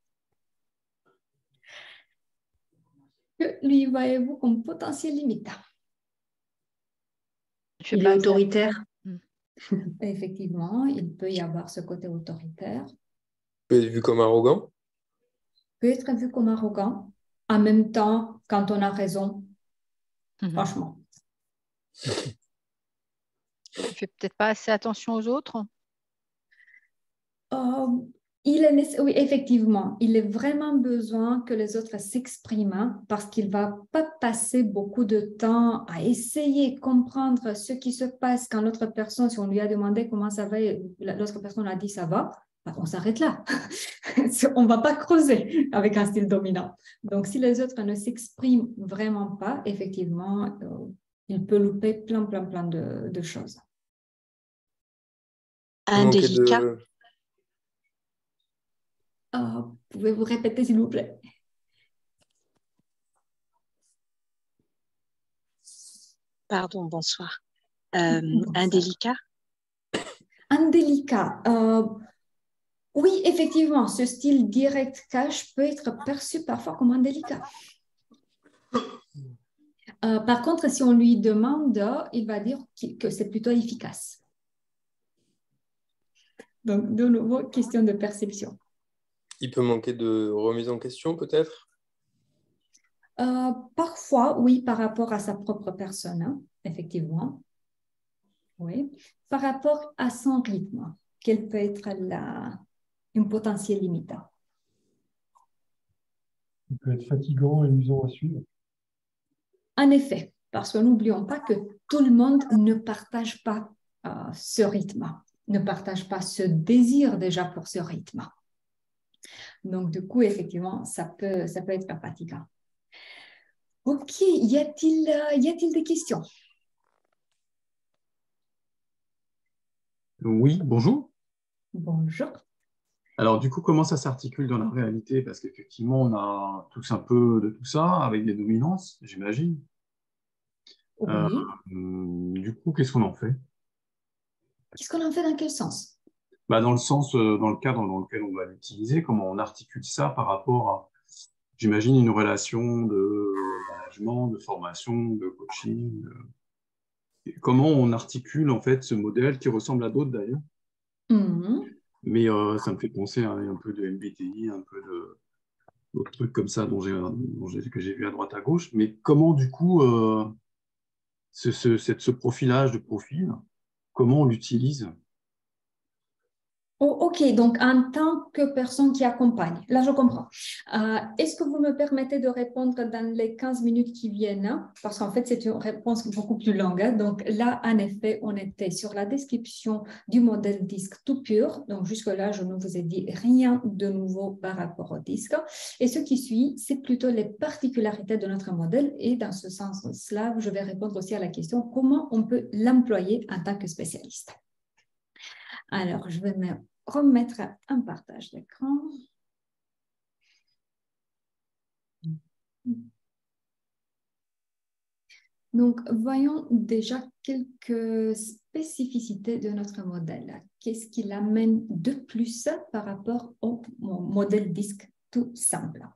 Speaker 1: Que lui voyez-vous comme potentiel limite?
Speaker 10: Il est autoritaire.
Speaker 1: Effectivement, il peut y avoir ce côté autoritaire.
Speaker 11: Peut être vu comme arrogant.
Speaker 1: Peut être vu comme arrogant. En même temps, quand on a raison, franchement.
Speaker 2: Il ne fait peut-être pas assez attention aux autres.
Speaker 1: Oui, effectivement, il a vraiment besoin que les autres s'expriment parce qu'il ne va pas passer beaucoup de temps à essayer de comprendre ce qui se passe quand l'autre personne, si on lui a demandé comment ça va, l'autre personne a dit ça va, on s'arrête là. On ne va pas creuser avec un style dominant. Donc, si les autres ne s'expriment vraiment pas, effectivement, il peut louper plein de choses.
Speaker 10: Indélicat.
Speaker 1: Pouvez-vous répéter, s'il vous plaît?
Speaker 10: Pardon, bonsoir. Indélicat.
Speaker 1: Indélicat. Oui, effectivement, ce style direct cash peut être perçu parfois comme indélicat. Par contre, si on lui demande, il va dire que c'est plutôt efficace. Donc, de nouveau, question de perception.
Speaker 11: Il peut manquer de remise en question, peut-être?
Speaker 1: Parfois, oui, par rapport à sa propre personne, hein, effectivement. Oui. Par rapport à son rythme, quelle peut être une potentielle limite?
Speaker 8: Il peut être fatigant et usant à suivre.
Speaker 1: En effet, parce que n'oublions pas que tout le monde ne partage pas ce rythme, ne partage pas ce désir déjà pour ce rythme. Donc, du coup, effectivement, ça peut être fatigant. Ok, y a-t-il des questions?
Speaker 12: Oui, bonjour.
Speaker 1: Bonjour.
Speaker 12: Alors, du coup, comment ça s'articule dans la réalité? Parce qu'effectivement, on a tous un peu de tout ça, avec des dominances, j'imagine.
Speaker 1: Oui.
Speaker 12: Du coup, qu'est-ce qu'on en fait?
Speaker 1: Qu'est-ce qu'on en fait dans quel sens?
Speaker 12: Dans le sens, dans le cadre dans lequel on va l'utiliser, comment on articule ça par rapport à, j'imagine, une relation de management, de formation, de coaching. Et comment on articule, en fait, ce modèle qui ressemble à d'autres, d'ailleurs. Mais ça me fait penser à un peu de MBTI, un peu d'autres trucs comme ça que j'ai vu à droite à gauche. Mais comment, du coup, ce profilage de profil, comment on l'utilise?
Speaker 1: Oh, ok, donc en tant que personne qui accompagne, là je comprends. Est-ce que vous me permettez de répondre dans les 15 minutes qui viennent? Parce qu'en fait, c'est une réponse beaucoup plus longue. Donc là, en effet, on était sur la description du modèle disque tout pur. Donc jusque-là, je ne vous ai dit rien de nouveau par rapport au disque. Et ce qui suit, c'est plutôt les particularités de notre modèle. Et dans ce sens-là, je vais répondre aussi à la question comment on peut l'employer en tant que spécialiste. Alors, je vais me remettre un partage d'écran. Donc, voyons déjà quelques spécificités de notre modèle. Qu'est-ce qui l'amène de plus par rapport au modèle disque tout simple?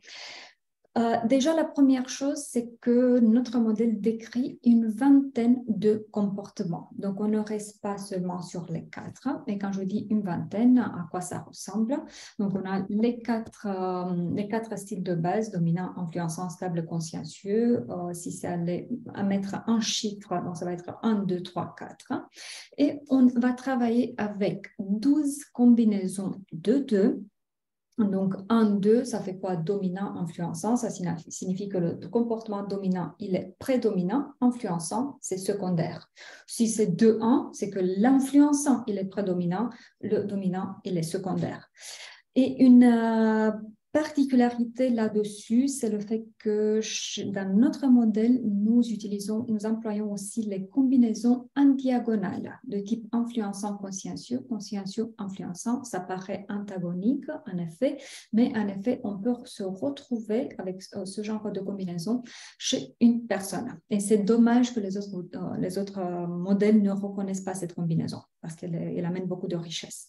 Speaker 1: Déjà, la première chose, c'est que notre modèle décrit une vingtaine de comportements. Donc, on ne reste pas seulement sur les 4. Et quand je dis une vingtaine, à quoi ça ressemble? Donc, on a les quatre styles de base, dominant, influençant, stable, consciencieux. Si c'est à mettre un chiffre, donc ça va être 1, 2, 3, 4. Et on va travailler avec 12 combinaisons de 2. Donc, 1, 2, ça fait quoi? Dominant, influençant. Ça signifie que le comportement dominant, il est prédominant. Influençant, c'est secondaire. Si c'est 2, 1, c'est que l'influençant, il est prédominant. Le dominant, il est secondaire. Et une particularité là-dessus, c'est le fait que dans notre modèle, nous employons aussi les combinaisons en diagonale de type influençant consciencieux, consciencieux influençant. Ça paraît antagonique, en effet, mais en effet, on peut se retrouver avec ce genre de combinaison chez une personne. Et c'est dommage que les autres modèles ne reconnaissent pas cette combinaison parce qu'elle amène beaucoup de richesse.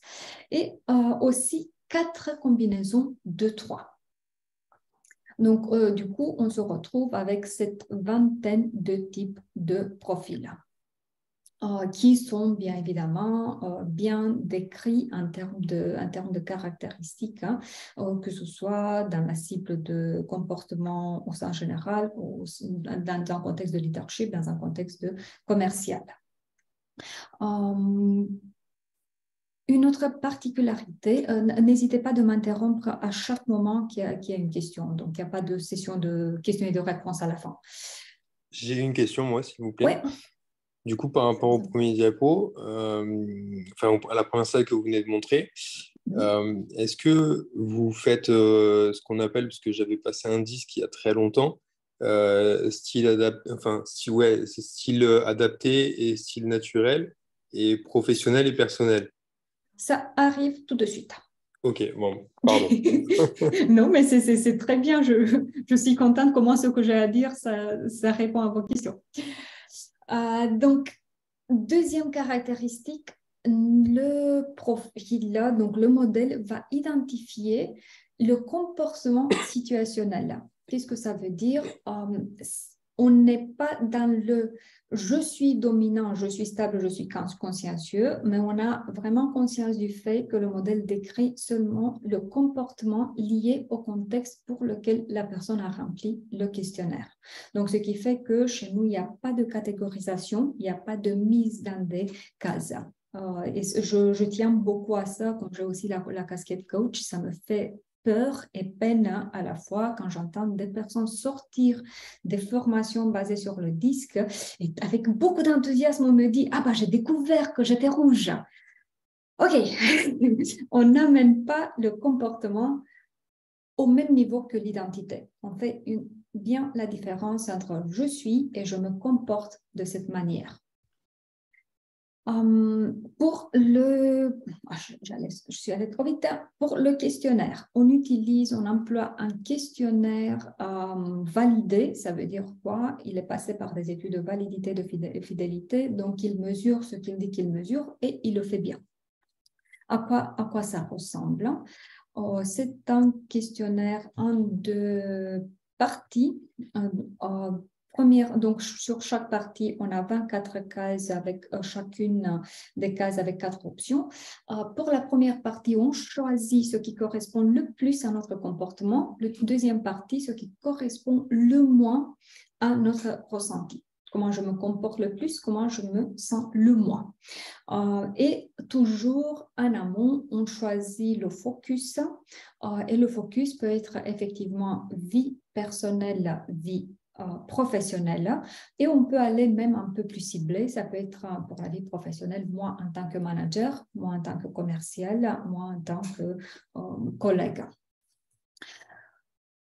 Speaker 1: Et aussi, 4 combinaisons de 3. Donc, du coup, on se retrouve avec cette vingtaine de types de profils qui sont bien évidemment bien décrits en termes de caractéristiques, hein, que ce soit dans la cible de comportement au sens général, ou dans un contexte de leadership, dans un contexte commercial. Une autre particularité, n'hésitez pas de m'interrompre à chaque moment qu'il y a une question. Donc, il n'y a pas de session de questions et de réponses à la fin.
Speaker 11: J'ai une question, moi, s'il vous plaît.
Speaker 1: Ouais.
Speaker 11: Du coup, par rapport au premier diapo, à la première slide que vous venez de montrer, est-ce que vous faites ce qu'on appelle, parce que j'avais passé un disque il y a très longtemps, style adapté et style naturel, et professionnel et personnel?
Speaker 1: Ça arrive tout de suite.
Speaker 11: Ok, bon, pardon.
Speaker 1: Non, mais c'est très bien. Je suis contente comment ce que j'ai à dire, ça répond à vos questions. Donc, deuxième caractéristique, le profil là, donc le modèle va identifier le comportement situationnel. Qu'est-ce que ça veut dire? On n'est pas dans le je suis dominant, je suis stable, je suis consciencieux, mais on a vraiment conscience du fait que le modèle décrit seulement le comportement lié au contexte pour lequel la personne a rempli le questionnaire. Donc, ce qui fait que chez nous, il n'y a pas de catégorisation, il n'y a pas de mise dans des cases. Et je tiens beaucoup à ça, comme j'ai aussi la casquette coach, ça me fait peur et peine à la fois quand j'entends des personnes sortir des formations basées sur le disque et avec beaucoup d'enthousiasme on me dit « Ah bah j'ai découvert que j'étais rouge ». Ok, on n'amène pas le comportement au même niveau que l'identité. On fait bien la différence entre « je suis » et « je me comporte de cette manière ». Pour le, je suis allée trop vite. Pour le questionnaire, on emploie un questionnaire validé. Ça veut dire quoi? Il est passé par des études de validité, de fidélité. Donc, il mesure ce qu'il dit qu'il mesure et il le fait bien. À quoi ça ressemble? C'est un questionnaire en 2 parties. Donc, sur chaque partie, on a 24 cases avec chacune des cases avec 4 options. Pour la première partie, on choisit ce qui correspond le plus à notre comportement. La deuxième partie, ce qui correspond le moins à notre ressenti. Comment je me comporte le plus, comment je me sens le moins. Et toujours en amont, on choisit le focus. Et le focus peut être effectivement vie personnelle, vie professionnelle, et on peut aller même un peu plus ciblé. Ça peut être pour la vie professionnelle, moi en tant que manager, moi en tant que commercial, moi en tant que collègue.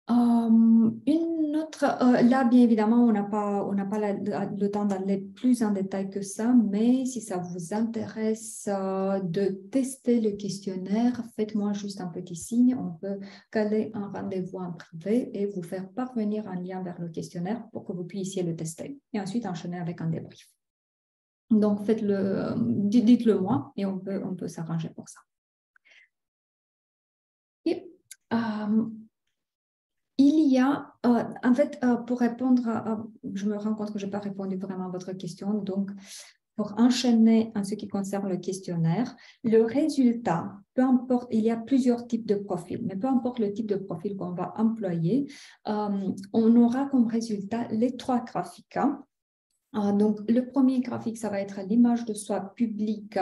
Speaker 1: Une autre, là bien évidemment on n'a pas le temps d'aller plus en détail que ça, mais si ça vous intéresse de tester le questionnaire, faites-moi juste un petit signe, on peut caler un rendez-vous en privé et vous faire parvenir un lien vers le questionnaire pour que vous puissiez le tester et ensuite enchaîner avec un débrief. Donc dites-le moi et on peut s'arranger pour ça. Et, il y a, en fait, pour répondre, je me rends compte que je n'ai pas répondu vraiment à votre question, donc pour enchaîner en ce qui concerne le questionnaire, le résultat, peu importe, il y a plusieurs types de profils, mais peu importe le type de profil qu'on va employer, on aura comme résultat les 3 graphiques. Donc, le premier graphique, ça va être l'image de soi publique,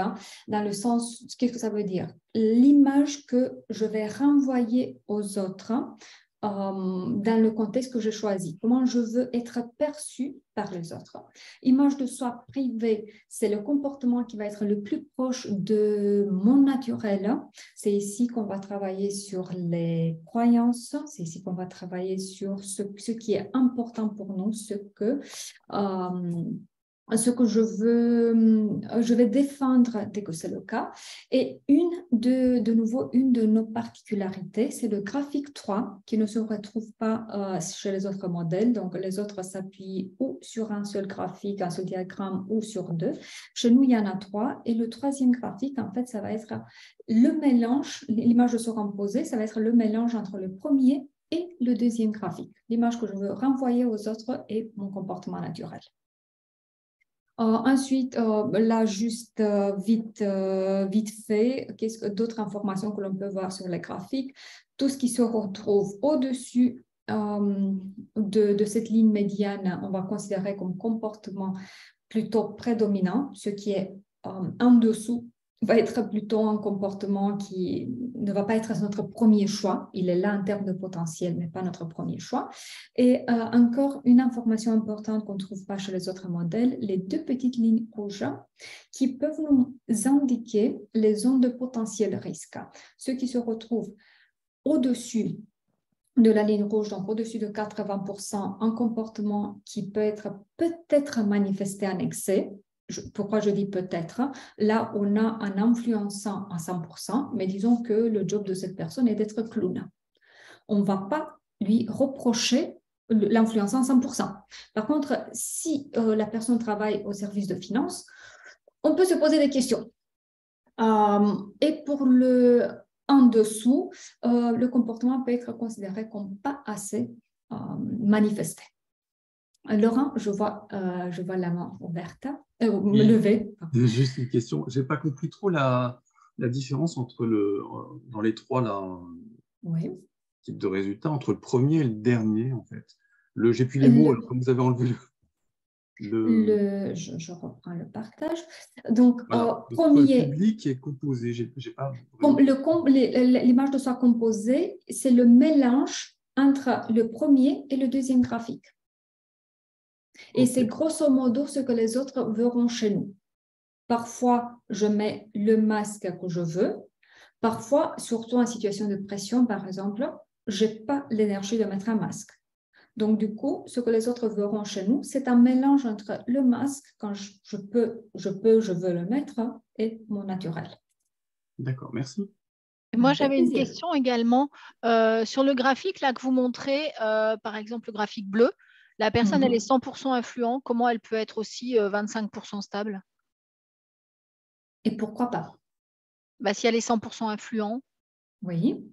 Speaker 1: dans le sens, qu'est-ce que ça veut dire? L'image que je vais renvoyer aux autres dans le contexte que je choisis, comment je veux être perçue par les autres. Image de soi privée, c'est le comportement qui va être le plus proche de mon naturel. C'est ici qu'on va travailler sur les croyances, c'est ici qu'on va travailler sur ce qui est important pour nous, ce que je vais défendre dès que c'est le cas. Et de nouveau, une de nos particularités, c'est le graphique 3 qui ne se retrouve pas chez les autres modèles. Donc, les autres s'appuient ou sur un seul graphique, un seul diagramme ou sur deux. Chez nous, il y en a 3. Et le troisième graphique, en fait, ça va être le mélange, l'image de ce composé, ça va être le mélange entre le premier et le deuxième graphique. L'image que je veux renvoyer aux autres est mon comportement naturel. Ensuite, là, juste vite fait, d'autres informations que l'on peut voir sur les graphiques. Tout ce qui se retrouve au-dessus de cette ligne médiane, on va considérer comme comportement plutôt prédominant. Ce qui est en dessous va être plutôt un comportement qui ne va pas être notre premier choix. Il est là en termes de potentiel, mais pas notre premier choix. Et encore une information importante qu'on ne trouve pas chez les autres modèles, les deux petites lignes rouges qui peuvent nous indiquer les zones de potentiel risque. Ceux qui se retrouvent au-dessus de la ligne rouge, donc au-dessus de 80%, un comportement qui peut être peut-être manifesté en excès. Pourquoi je dis peut-être? Là, on a un influençant à 100%, mais disons que le job de cette personne est d'être clown. On ne va pas lui reprocher l'influençant à 100%. Par contre, si la personne travaille au service de finance, on peut se poser des questions. Et pour le en dessous, le comportement peut être considéré comme pas assez manifesté. Laurent, je vois la main ouverte, me lever.
Speaker 12: Juste une question. Je n'ai pas compris trop la différence entre dans les trois types de résultats, entre le premier et le dernier, en fait. J'ai plus les mots, alors, comme vous avez enlevé
Speaker 1: je reprends le partage. Donc,
Speaker 12: voilà,
Speaker 1: premier.
Speaker 12: Le public est composé. J'ai pas
Speaker 1: l'image de soi composée, c'est le mélange entre le premier et le deuxième graphique. Et c'est grosso modo ce que les autres verront chez nous. Parfois, je mets le masque que je veux. Parfois, surtout en situation de pression, par exemple, je n'ai pas l'énergie de mettre un masque. Donc, du coup, ce que les autres verront chez nous, c'est un mélange entre le masque, quand je veux le mettre, et mon naturel.
Speaker 12: D'accord, merci.
Speaker 2: Moi, j'avais une question également. Sur le graphique là, que vous montrez, par exemple, le graphique bleu, la personne, elle est 100% influent. Comment elle peut être aussi 25% stable?
Speaker 1: Et pourquoi pas?
Speaker 2: Si elle est 100% influent.
Speaker 1: Oui.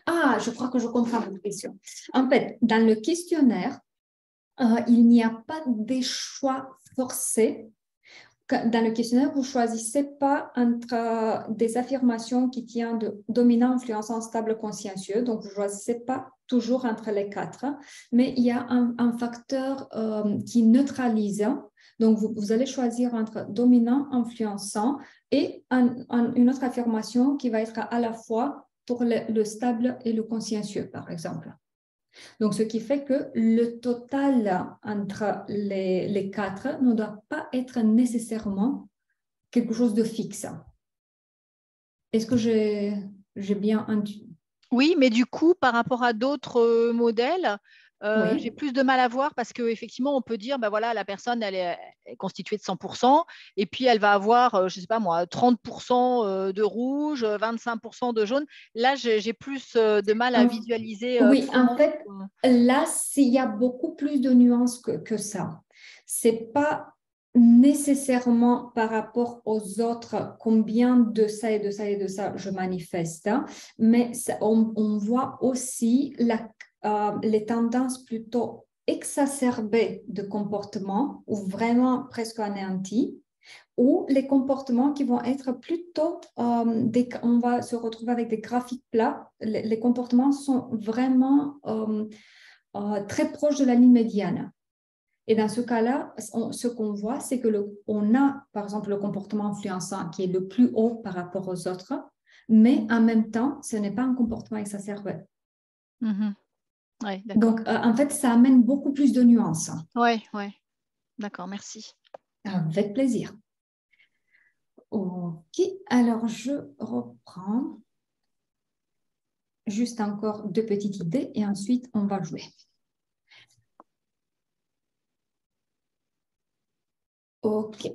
Speaker 1: Ah, je crois que je comprends votre question. En fait, dans le questionnaire, il n'y a pas des choix forcés. Dans le questionnaire, vous ne choisissez pas entre des affirmations qui tiennent de dominant, influençant, stable, consciencieux. Donc, vous ne choisissez pas toujours entre les quatre. Mais il y a un facteur qui neutralise. Donc, vous allez choisir entre dominant, influençant et une autre affirmation qui va être à la fois pour le stable et le consciencieux, par exemple. Donc, ce qui fait que le total entre les quatre ne doit pas être nécessairement quelque chose de fixe. Est-ce que j'ai bien intuit?
Speaker 2: Oui, mais du coup, par rapport à d'autres modèles, j'ai plus de mal à voir parce qu'effectivement, on peut dire, voilà, la personne, elle est constituée de 100% et puis elle va avoir, je ne sais pas moi, 30% de rouge, 25% de jaune. Là, j'ai plus de mal à visualiser.
Speaker 1: Oui, en fait, là, il y a beaucoup plus de nuances que ça. Ce n'est pas nécessairement par rapport aux autres combien de ça et de ça et de ça je manifeste, mais on voit aussi les tendances plutôt exacerbées de comportement ou vraiment presque anéanties, ou les comportements qui vont être plutôt, on va se retrouver avec des graphiques plats. Les comportements sont vraiment très proches de la ligne médiane. Et dans ce cas-là, ce qu'on voit, c'est qu'on a, par exemple, le comportement influençant qui est le plus haut par rapport aux autres, mais en même temps, ce n'est pas un comportement exacerbé.
Speaker 2: Ouais, d'accord.
Speaker 1: Donc, en fait, ça amène beaucoup plus de nuances.
Speaker 2: Oui, ouais. D'accord, merci.
Speaker 1: Avec plaisir. OK, alors je reprends. Juste encore 2 petites idées et ensuite on va jouer. OK.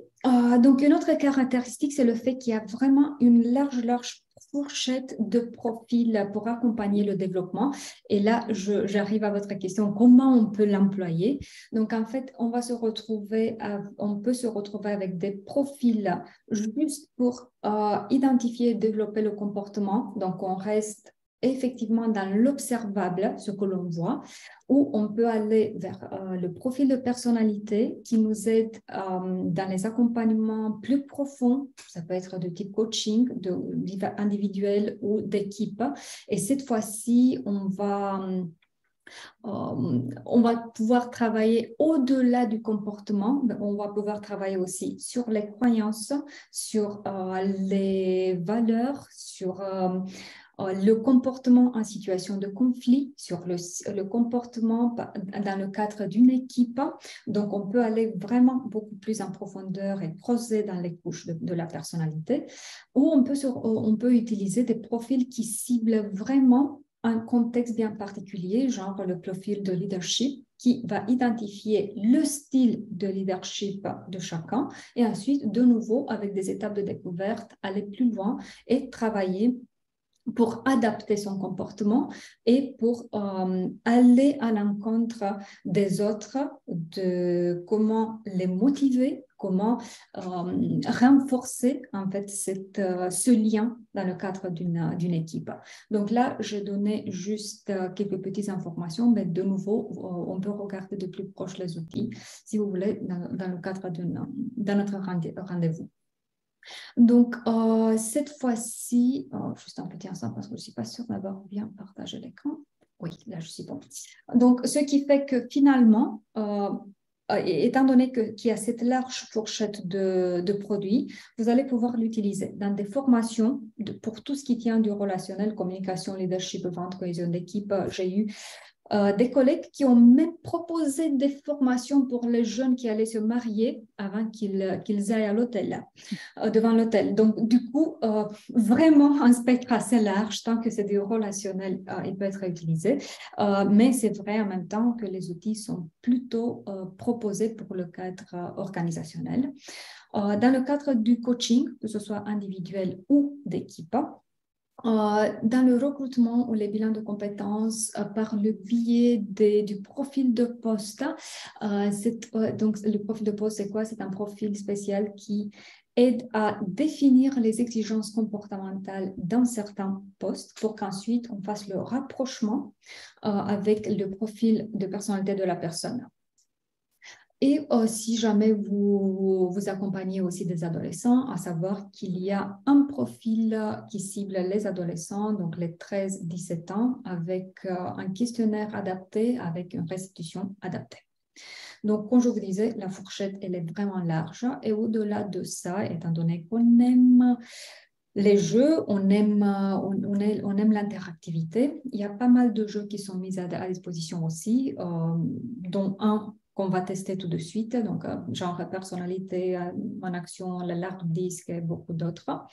Speaker 1: Donc, une autre caractéristique, c'est le fait qu'il y a vraiment une large fourchette de profils pour accompagner le développement. Et là, j'arrive à votre question, comment on peut l'employer? Donc, en fait, on peut se retrouver avec des profils juste pour identifier et développer le comportement. Donc, on reste effectivement dans l'observable, ce que l'on voit, ou on peut aller vers le profil de personnalité qui nous aide dans les accompagnements plus profonds. Ça peut être de type coaching, individuel ou d'équipe. Et cette fois-ci, on va pouvoir travailler au-delà du comportement. On va pouvoir travailler aussi sur les croyances, sur les valeurs, sur le comportement en situation de conflit, sur le comportement dans le cadre d'une équipe. Donc, on peut aller vraiment beaucoup plus en profondeur et creuser dans les couches de la personnalité. Ou on peut utiliser des profils qui ciblent vraiment un contexte bien particulier, genre le profil de leadership, qui va identifier le style de leadership de chacun et ensuite, de nouveau, avec des étapes de découverte, aller plus loin et travailler pour adapter son comportement et pour aller à l'encontre des autres, de comment les motiver, comment renforcer en fait ce lien dans le cadre d'une équipe. Donc là, je donnais juste quelques petites informations, mais de nouveau, on peut regarder de plus proche les outils, si vous voulez, dans le cadre de notre rendez-vous. Donc, cette fois-ci, juste un petit instant parce que je ne suis pas sûre d'avoir bien partagé l'écran. Oui, là, je suis bon. Donc, ce qui fait que finalement, étant donné qu'il y a cette large fourchette de produits, vous allez pouvoir l'utiliser dans des formations pour tout ce qui tient du relationnel, communication, leadership, vente, cohésion d'équipe. J'ai eu des collègues qui ont même proposé des formations pour les jeunes qui allaient se marier avant qu'ils aillent à l'hôtel, devant l'hôtel. Donc, du coup, vraiment un spectre assez large, tant que c'est du relationnel, il peut être utilisé. Mais c'est vrai en même temps que les outils sont plutôt proposés pour le cadre organisationnel. Dans le cadre du coaching, que ce soit individuel ou d'équipe, dans le recrutement ou les bilans de compétences par le biais du profil de poste. Donc, le profil de poste, c'est quoi? C'est un profil spécial qui aide à définir les exigences comportementales d'un certain poste pour qu'ensuite on fasse le rapprochement avec le profil de personnalité de la personne. Et si jamais vous accompagnez aussi des adolescents, à savoir qu'il y a un profil qui cible les adolescents, donc les 13-17 ans, avec un questionnaire adapté, avec une restitution adaptée. Donc, comme je vous disais, la fourchette, elle est vraiment large. Et au-delà de ça, étant donné qu'on aime les jeux, on aime l'interactivité, il y a pas mal de jeux qui sont mis à disposition aussi, dont un qu'on va tester tout de suite, donc genre personnalité en action, le large disque et beaucoup d'autres.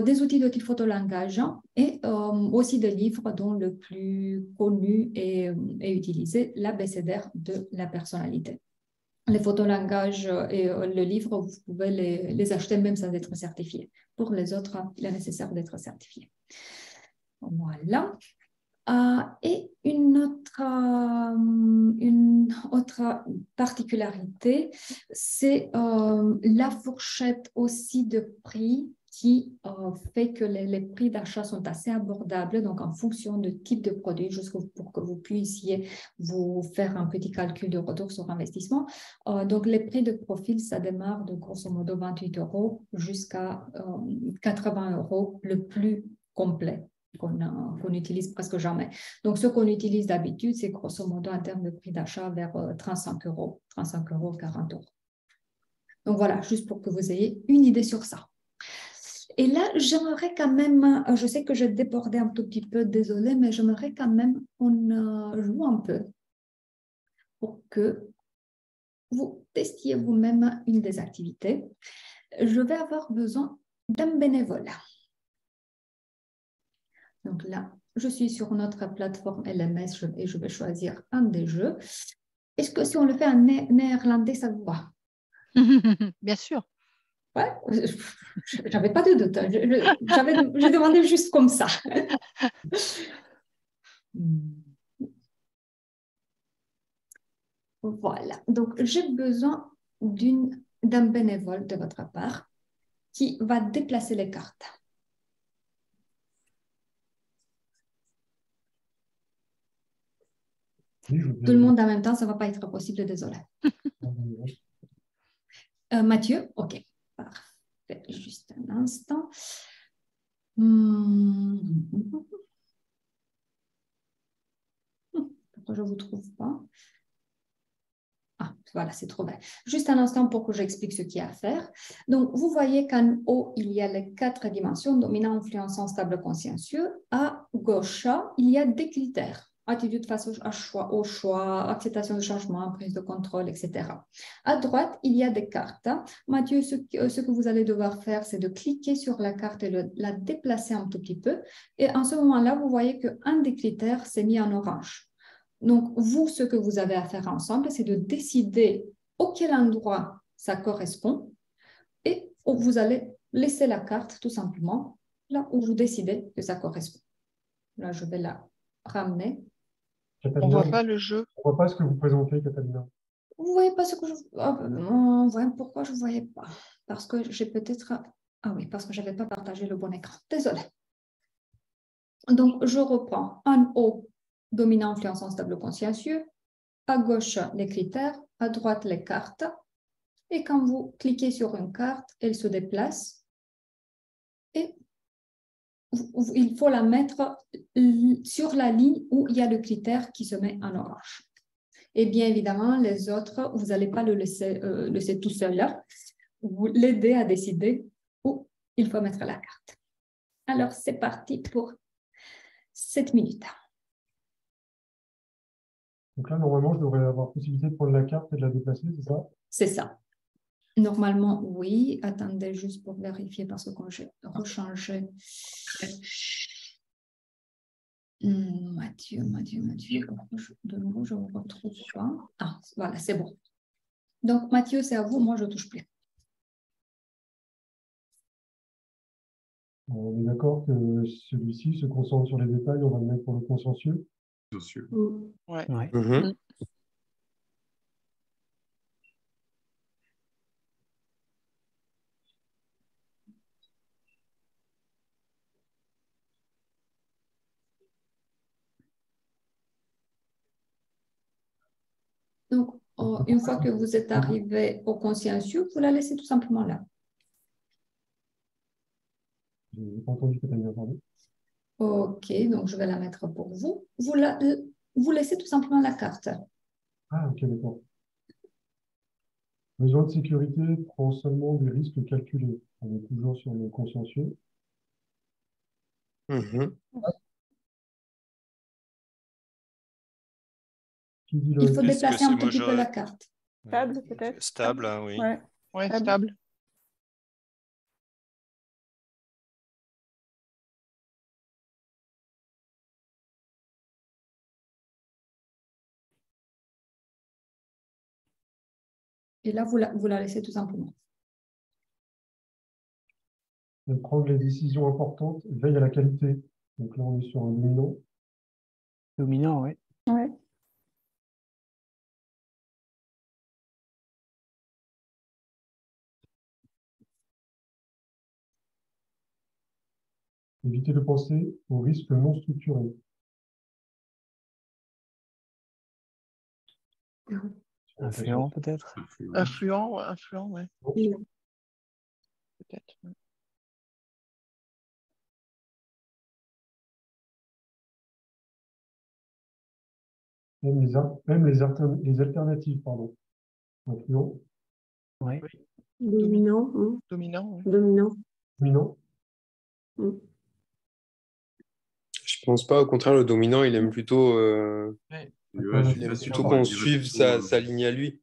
Speaker 1: Des outils de type photolangage et aussi des livres dont le plus connu et utilisé, l'abécédaire de la personnalité. Les photolangages et le livre, vous pouvez les acheter même sans être certifié. Pour les autres, il est nécessaire d'être certifié. Voilà. Et une autre particularité, c'est la fourchette aussi de prix qui fait que les prix d'achat sont assez abordables, donc en fonction de type de produit, juste pour que vous puissiez vous faire un petit calcul de retour sur investissement. Donc, les prix de profil, ça démarre de grosso modo 28 € jusqu'à 80 € le plus complet qu'on utilise presque jamais. Donc, ce qu'on utilise d'habitude, c'est grosso modo en termes de prix d'achat vers 35 €, 35 €, 40 €. Donc, voilà, juste pour que vous ayez une idée sur ça. Et là, j'aimerais quand même, je sais que j'ai débordé un tout petit peu, désolée, mais j'aimerais quand même qu'on joue un peu pour que vous testiez vous-même une des activités. Je vais avoir besoin d'un bénévole. Donc là, je suis sur notre plateforme LMS et je vais choisir un des jeux. Est-ce que si on le fait en néerlandais, ça vous va?
Speaker 2: Bien sûr.
Speaker 1: Ouais, j'avais pas de doute. J'ai demandé juste comme ça. Voilà. Donc, j'ai besoin d'un bénévole de votre part qui va déplacer les cartes.
Speaker 8: Oui,
Speaker 1: Tout le monde en même temps, ça ne va pas être possible, désolé. Mathieu, ok, parfait. Juste un instant. Pourquoi je ne vous trouve pas? Ah, voilà, c'est trop bien. Juste un instant pour que j'explique ce qu'il y a à faire. Donc, vous voyez qu'en haut, il y a les 4 dimensions, dominant, influençant, stable, consciencieux. À gauche, il y a des critères. Attitude face au choix, acceptation de changement, prise de contrôle, etc. À droite, il y a des cartes. Mathieu, ce que vous allez devoir faire, c'est de cliquer sur la carte et la déplacer un tout petit peu. Et en ce moment-là, vous voyez qu'un des critères s'est mis en orange. Donc, vous, ce que vous avez à faire ensemble, c'est de décider auquel endroit ça correspond et vous allez laisser la carte tout simplement là où vous décidez que ça correspond. Là, je vais la ramener.
Speaker 5: On ne voit pas le jeu.
Speaker 8: On ne voit pas ce que vous présentez, Catalina.
Speaker 1: Vous ne voyez pas ce que je... pourquoi je ne voyais pas? Parce que j'ai peut-être... Ah oui, parce que je n'avais pas partagé le bon écran. Désolée. Donc, je reprends en haut, dominant, influençant, stable, consciencieux. À gauche, les critères. À droite, les cartes. Et quand vous cliquez sur une carte, elle se déplace. Et il faut la mettre sur la ligne où il y a le critère qui se met en orange. Et bien évidemment, les autres, vous n'allez pas le laisser tout seul là. Vous l'aidez à décider où il faut mettre la carte. Alors, c'est parti pour 7 minutes.
Speaker 8: Donc là, normalement, je devrais avoir possibilité de prendre la carte et de la déplacer, c'est ça?
Speaker 1: C'est ça. Normalement, oui. Attendez juste pour vérifier parce que quand j'ai rechangé... Mathieu. De nouveau, je ne vous retrouve pas. Ah, voilà, c'est bon. Donc, Mathieu, c'est à vous. Moi, je ne touche plus.
Speaker 8: On est d'accord que celui-ci se concentre sur les détails, on va le mettre pour le consciencieux.
Speaker 5: Ouais.
Speaker 1: Donc, une fois que vous êtes arrivé au consciencieux, vous la laissez tout simplement là.
Speaker 8: Je n'ai pas entendu que tu as bien parlé.
Speaker 1: OK, donc je vais la mettre pour vous. Vous laissez tout simplement la carte.
Speaker 8: Ah, ok, d'accord. Besoin de sécurité prend seulement des risques calculés. On est toujours sur le consciencieux.
Speaker 1: Il faut déplacer un tout petit peu la carte.
Speaker 6: Stable, peut-être?
Speaker 3: Stable, oui.
Speaker 5: Ouais, stable.
Speaker 1: Et là, vous la laissez tout simplement.
Speaker 8: De prendre les décisions importantes, veille à la qualité. Donc là, on est sur un dominant.
Speaker 9: Dominant, oui.
Speaker 6: Ouais.
Speaker 8: Éviter de penser aux risques non structurés.
Speaker 9: Influent, peut-être.
Speaker 5: Influent, ouais. Peut-être. Ouais.
Speaker 8: Même les alternatives, pardon. Influent.
Speaker 9: Oui.
Speaker 6: Dominant.
Speaker 5: Dominant, ouais.
Speaker 6: Dominant.
Speaker 8: Dominant.
Speaker 11: Je pense pas. Au contraire, le dominant, il aime plutôt, qu'on suive sa ligne à lui.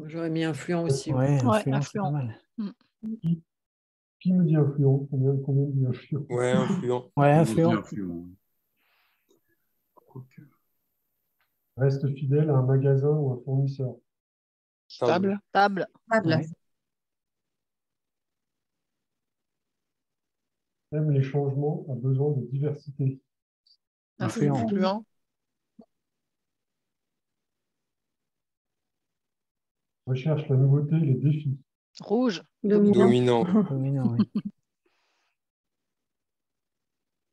Speaker 7: J'aurais mis influent aussi.
Speaker 9: Ouais,
Speaker 2: Ouais,
Speaker 9: influent, c'est pas
Speaker 2: influent.
Speaker 9: mal.
Speaker 8: Qui me dit influent? Combien dit influent?
Speaker 11: Ouais, influent.
Speaker 9: Ouais,
Speaker 12: On dit
Speaker 9: influent.
Speaker 12: influent. Quoique.
Speaker 8: Reste fidèle à un magasin ou un fournisseur.
Speaker 5: Stable.
Speaker 2: Table.
Speaker 9: Ouais.
Speaker 8: Aime les changements, a besoin de diversité.
Speaker 9: Influent.
Speaker 5: Influent.
Speaker 8: Recherche la nouveauté, les défis.
Speaker 2: Rouge.
Speaker 11: Dominant.
Speaker 9: Dominant, oui.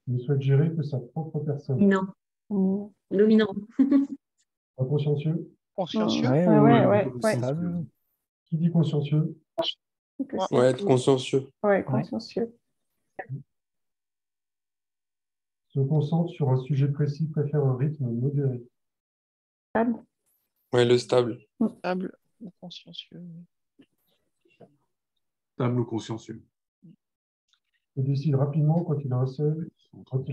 Speaker 8: Ne souhaite gérer que sa propre personne.
Speaker 10: Non. Dominant.
Speaker 8: Pas consciencieux.
Speaker 5: Consciencieux.
Speaker 6: Ouais.
Speaker 9: Stable.
Speaker 8: Qui dit consciencieux?
Speaker 11: Ouais, être consciencieux.
Speaker 6: Ouais, consciencieux.
Speaker 8: Se concentre sur un sujet précis, préfère un rythme modéré.
Speaker 6: Stable.
Speaker 11: Ouais, le stable.
Speaker 5: Stable ou consciencieux.
Speaker 12: Stable ou consciencieux.
Speaker 8: Se décide rapidement quand il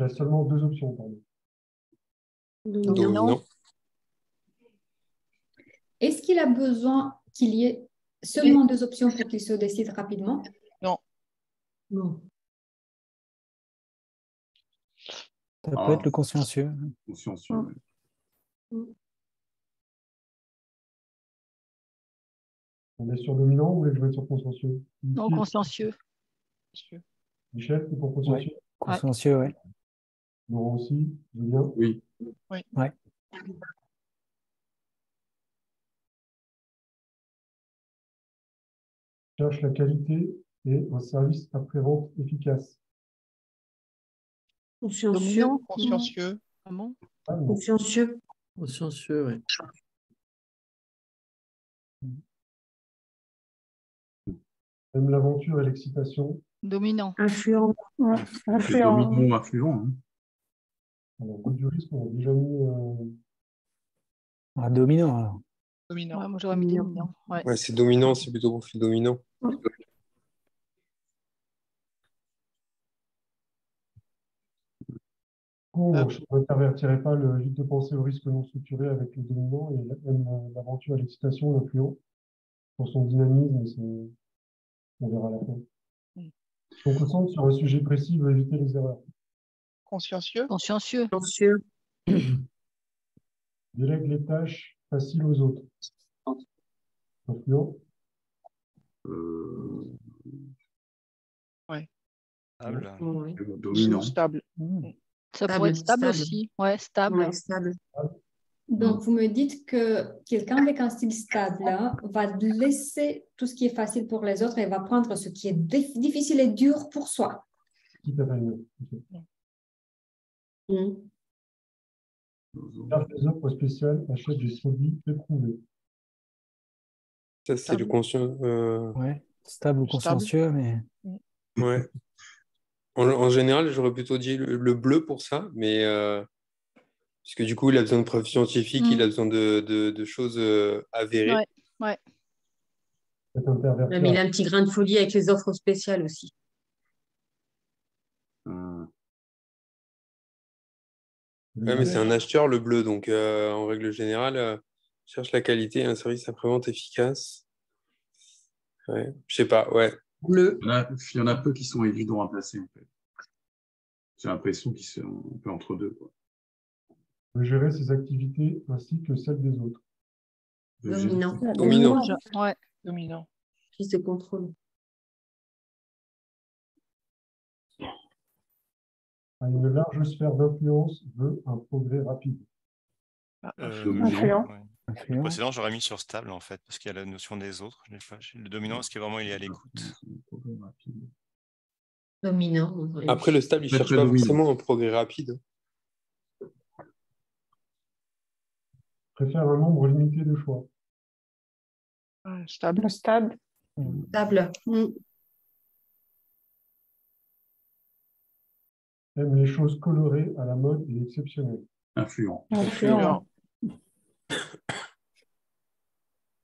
Speaker 8: a seulement deux options. Pardon.
Speaker 11: Dominant.
Speaker 1: Est-ce qu'il a besoin qu'il y ait seulement deux options pour qu'il se décide rapidement?
Speaker 5: Non.
Speaker 1: Non.
Speaker 9: Ça peut être le consciencieux.
Speaker 12: Consciencieux.
Speaker 8: On est sur dominant ou vous voulez que je mette sur consciencieux?
Speaker 2: Non, consciencieux.
Speaker 8: Michel, tu es pour consciencieux?
Speaker 9: Consciencieux, ouais.
Speaker 8: Laurent aussi, Julien?
Speaker 12: Oui.
Speaker 9: Ouais.
Speaker 8: Cherche la qualité et un service après-vente efficace.
Speaker 10: Consciencieux.
Speaker 5: Consciencieux.
Speaker 2: Ah bon?
Speaker 10: Consciencieux.
Speaker 7: Consciencieux, ouais.
Speaker 8: Aime l'aventure et l'excitation.
Speaker 2: Dominant.
Speaker 10: Influent.
Speaker 12: C'est dominant ou influent. Hein.
Speaker 8: Alors, goût du risque, on a déjà mis...
Speaker 9: Dominant, alors.
Speaker 5: Dominant.
Speaker 2: Ouais, moi, j'aurais mis dominant. Ouais.
Speaker 11: Ouais, c'est dominant, c'est plutôt profil dominant.
Speaker 8: Je n'intervertirai pas le vide de pensée au risque non structuré avec le dominant et aime l'aventure et l'excitation, l'influent, pour son dynamisme, on verra à la fin. On se concentre sur un sujet précis, veut éviter les erreurs.
Speaker 5: Consciencieux.
Speaker 2: Consciencieux.
Speaker 8: Délègue les tâches faciles aux autres. Influent.
Speaker 5: Ouais.
Speaker 3: Stable.
Speaker 12: Dominant.
Speaker 5: Stable.
Speaker 2: Ça pourrait être stable aussi. Ouais, stable.
Speaker 10: Ouais, stable.
Speaker 1: Donc, vous me dites que quelqu'un avec un style stable va laisser tout ce qui est facile pour les autres et va prendre ce qui est difficile et dur pour soi.
Speaker 8: Tout à fait. Cherche des offres spéciales, achète des produits éprouvés.
Speaker 11: Ça, c'est le conscient.
Speaker 9: Ouais, stable ou consciencieux, mais.
Speaker 11: Ouais. En général, j'aurais plutôt dit le bleu pour ça, mais puisque du coup, il a besoin de preuves scientifiques, il a besoin de choses avérées.
Speaker 2: Ouais.
Speaker 10: Mais il a un petit grain de folie avec les offres spéciales aussi.
Speaker 11: Ouais, mais c'est un acheteur, le bleu, donc en règle générale, cherche la qualité et un service après-vente efficace. Ouais, je sais pas, ouais.
Speaker 10: Bleu.
Speaker 12: Il y en a peu qui sont évidents à placer, en fait. J'ai l'impression qu'ils sont un peu entre deux. Quoi.
Speaker 8: Veut gérer ses activités ainsi que celles des autres.
Speaker 10: Dominant.
Speaker 2: Ouais.
Speaker 5: Dominant.
Speaker 10: Prise de contrôle.
Speaker 8: A une large sphère d'influence, veut un progrès rapide.
Speaker 3: Influent. Le précédent, j'aurais mis sur stable, en fait, parce qu'il y a la notion des autres. Le dominant, est-ce qu'il vraiment il est à l'écoute?
Speaker 10: Dominant.
Speaker 11: Après, le stable, il ne cherche pas forcément un progrès rapide.
Speaker 8: Préfère un nombre limité de choix.
Speaker 5: Stable.
Speaker 6: Stable.
Speaker 10: Stable.
Speaker 8: Aime les choses colorées, à la mode et exceptionnelles.
Speaker 12: Influent.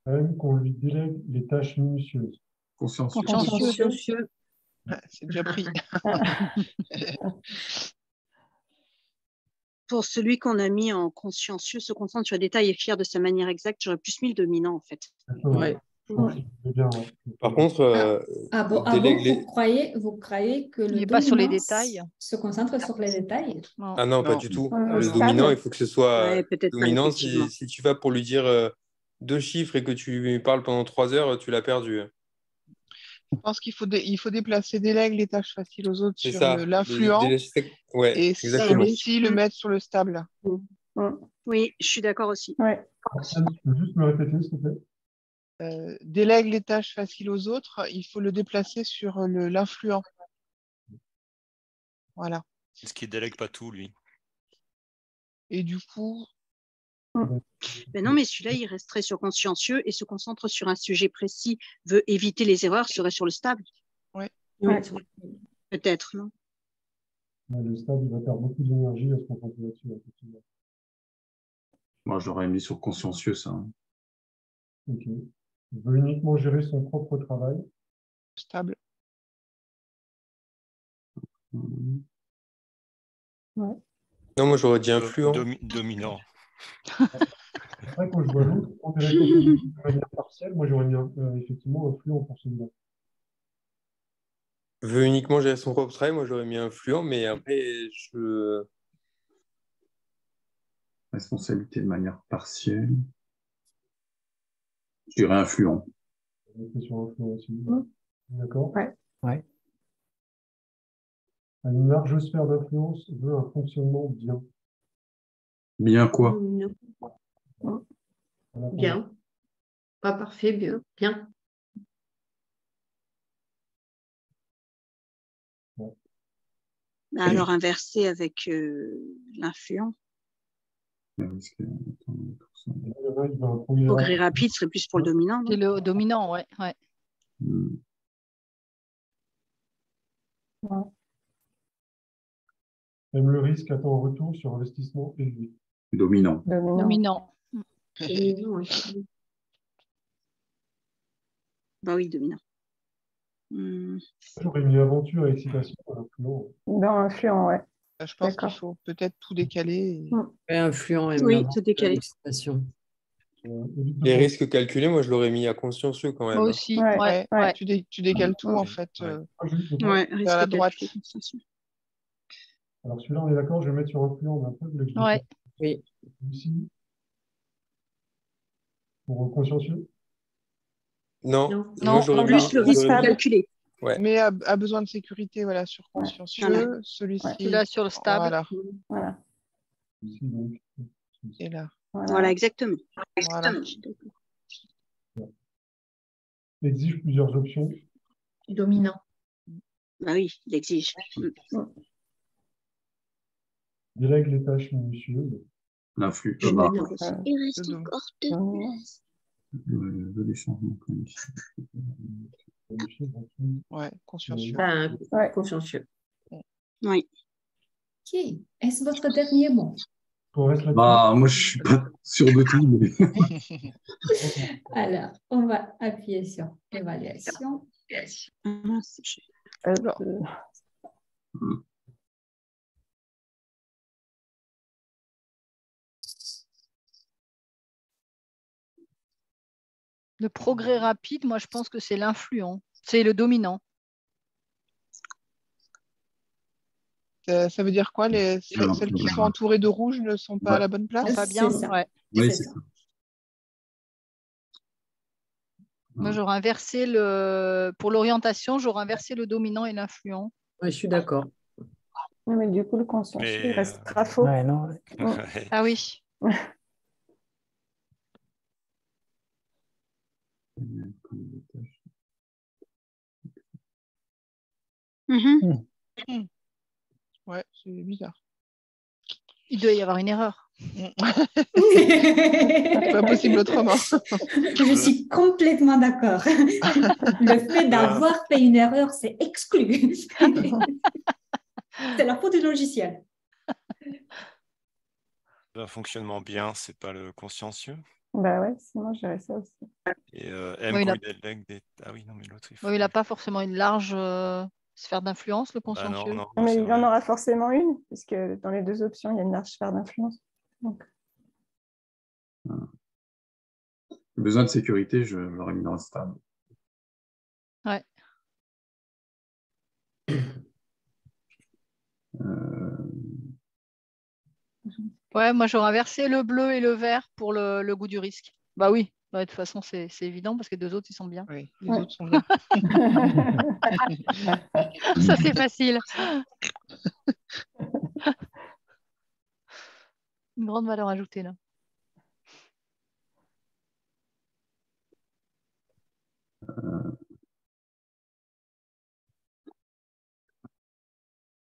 Speaker 8: Aime qu'on lui délègue les tâches minutieuses.
Speaker 12: Consciencieux.
Speaker 10: Consciencieux.
Speaker 5: C'est déjà pris.
Speaker 13: Pour celui qu'on a mis en consciencieux, se concentre sur les détails et fier de sa manière exacte, j'aurais plus mis le dominant en fait.
Speaker 7: Ouais.
Speaker 11: Par contre,
Speaker 1: vous croyez que
Speaker 2: Il
Speaker 1: le
Speaker 2: n'est pas sur les
Speaker 1: dominant
Speaker 2: détails.
Speaker 1: se concentre sur les détails?
Speaker 11: Ah non, pas du tout.
Speaker 6: Le
Speaker 11: Le
Speaker 6: stable.
Speaker 11: dominant, il faut que ce soit
Speaker 13: Ouais, peut-être pas,
Speaker 11: dominant.
Speaker 13: effectivement.
Speaker 11: Si tu vas pour lui dire 2 chiffres et que tu lui parles pendant 3 heures, tu l'as perdu.
Speaker 5: Je pense qu'il faut, il faut déplacer délègue les tâches faciles aux autres
Speaker 11: C'est
Speaker 5: sur
Speaker 11: ça.
Speaker 5: l'influent
Speaker 11: Ouais,
Speaker 5: et
Speaker 11: exactement.
Speaker 5: celle-ci le mettre sur le stable.
Speaker 13: Oui, je suis d'accord aussi.
Speaker 6: Ouais.
Speaker 8: Tu peux juste me répéter, s'il te plaît?
Speaker 5: Délègue les tâches faciles aux autres, il faut le déplacer sur l'influent. Voilà.
Speaker 3: Est-ce qu'il délègue pas tout, lui?
Speaker 5: Et du coup,
Speaker 13: Ben non, mais celui-là, il resterait sur consciencieux et se concentre sur un sujet précis, veut éviter les erreurs, serait sur le stable.
Speaker 5: Ouais.
Speaker 6: Ouais.
Speaker 13: Peut-être, non?
Speaker 8: Le stade, il va perdre beaucoup d'énergie à se concentrer là-dessus, effectivement.
Speaker 12: Moi, je l'aurais mis sur consciencieux, ça.
Speaker 8: Ok. Il veut uniquement gérer son propre travail.
Speaker 5: stable.
Speaker 6: Ouais.
Speaker 11: Non, moi j'aurais dit influent.
Speaker 3: Dominant.
Speaker 8: Après, quand je vois l'autre, on dirait de manière partielle, moi j'aurais mis effectivement influent pour celui-là.
Speaker 11: Veut uniquement gérer son propre travail, moi j'aurais mis influent, mais après,
Speaker 12: Responsabilité de manière partielle. Je dirais influent.
Speaker 8: On est sur influent aussi. D'accord.
Speaker 6: Ouais.
Speaker 9: Ouais.
Speaker 8: Une large sphère d'influence veut un fonctionnement bien.
Speaker 12: Bien quoi?
Speaker 10: Bien. Pas parfait, bien. Bien.
Speaker 13: Alors inversé avec l'influent. Progrès rapide serait plus pour le dominant.
Speaker 2: C'est le dominant, ouais.
Speaker 8: Aime le risque, attend un retour sur investissement élevé.
Speaker 12: Dominant.
Speaker 2: Dominant.
Speaker 13: Bah oui, dominant.
Speaker 8: J'aurais mis aventure et excitation à influent.
Speaker 6: Dans influent, ouais.
Speaker 5: Je pense qu'il faut peut-être tout décaler.
Speaker 7: Et influent et
Speaker 13: Oui, tout décaler.
Speaker 11: Les risques calculés, moi je l'aurais mis à consciencieux quand même.
Speaker 2: Moi aussi.
Speaker 6: Ouais.
Speaker 2: Ouais.
Speaker 5: Tu décales tout en fait.
Speaker 13: Ouais,
Speaker 5: Vers la droite.
Speaker 8: Alors celui-là, on est d'accord, je vais mettre sur influent, mais après, vous voulez que je
Speaker 2: Ouais.
Speaker 7: Oui.
Speaker 8: Ici. Pour consciencieux?
Speaker 11: Non,
Speaker 2: Non,
Speaker 13: plus le risque calculé.
Speaker 11: Ouais.
Speaker 5: Mais a besoin de sécurité, voilà, sur consciencieux,
Speaker 13: Voilà.
Speaker 5: celui-ci.
Speaker 2: Celui-là sur le stable.
Speaker 5: Voilà.
Speaker 8: Ici, donc.
Speaker 5: Et là.
Speaker 13: Voilà, exactement.
Speaker 5: Voilà.
Speaker 8: Exige plusieurs options.
Speaker 10: Dominant.
Speaker 13: Bah oui, il exige.
Speaker 8: Délègue les tâches minutieuses.
Speaker 12: L'influx.
Speaker 13: Il reste encore deux places.
Speaker 12: Des changements cognitifs.
Speaker 5: Ouais, consciencieux.
Speaker 10: Consciencieux.
Speaker 13: Oui.
Speaker 1: Ok. Est-ce votre dernier mot?
Speaker 12: Bah, moi, je suis pas sûr de tout. Mais...
Speaker 1: Alors, on va appuyer sur évaluation.
Speaker 2: Le progrès rapide, moi je pense que c'est l'influent. C'est le dominant.
Speaker 5: Ça veut dire quoi? Celles qui sont entourées de rouge ne sont pas à la bonne place?
Speaker 2: Pas bien, ouais.
Speaker 12: Oui, c'est ça.
Speaker 2: Moi, j'aurais inversé pour l'orientation, j'aurais inversé le dominant et l'influent.
Speaker 7: Ouais, je suis d'accord.
Speaker 6: Oui, mais du coup, le consciencieux, il restera faux.
Speaker 9: Ouais, non.
Speaker 2: Ah oui.
Speaker 5: Ouais, c'est bizarre.
Speaker 2: Il doit y avoir une erreur.
Speaker 5: C'est pas possible autrement.
Speaker 1: Je suis complètement d'accord. Le fait d'avoir fait une erreur, c'est exclu. C'est la faute du logiciel.
Speaker 3: Un fonctionnement bien, c'est pas le consciencieux.
Speaker 6: Bah ouais, sinon j'aurais ça aussi.
Speaker 3: Et
Speaker 2: Oui,
Speaker 3: délègue des... Ah oui, non, mais l'autre, il faut...
Speaker 2: Il n'a pas forcément une large sphère d'influence, le consciencieux?
Speaker 3: non,
Speaker 6: Mais
Speaker 3: c'est
Speaker 6: il
Speaker 3: vrai.
Speaker 6: en aura forcément une, puisque dans les deux options, il y a une large sphère d'influence. Donc,
Speaker 12: Besoin de sécurité, je l'aurais mis dans le stable.
Speaker 2: Ouais. Ouais, moi j'aurais inversé le bleu et le vert pour le goût du risque. Bah oui, bah, de toute façon c'est évident parce que les deux autres ils sont bien.
Speaker 5: Oui, les autres sont bien.
Speaker 2: Ça c'est facile. Une grande valeur ajoutée là.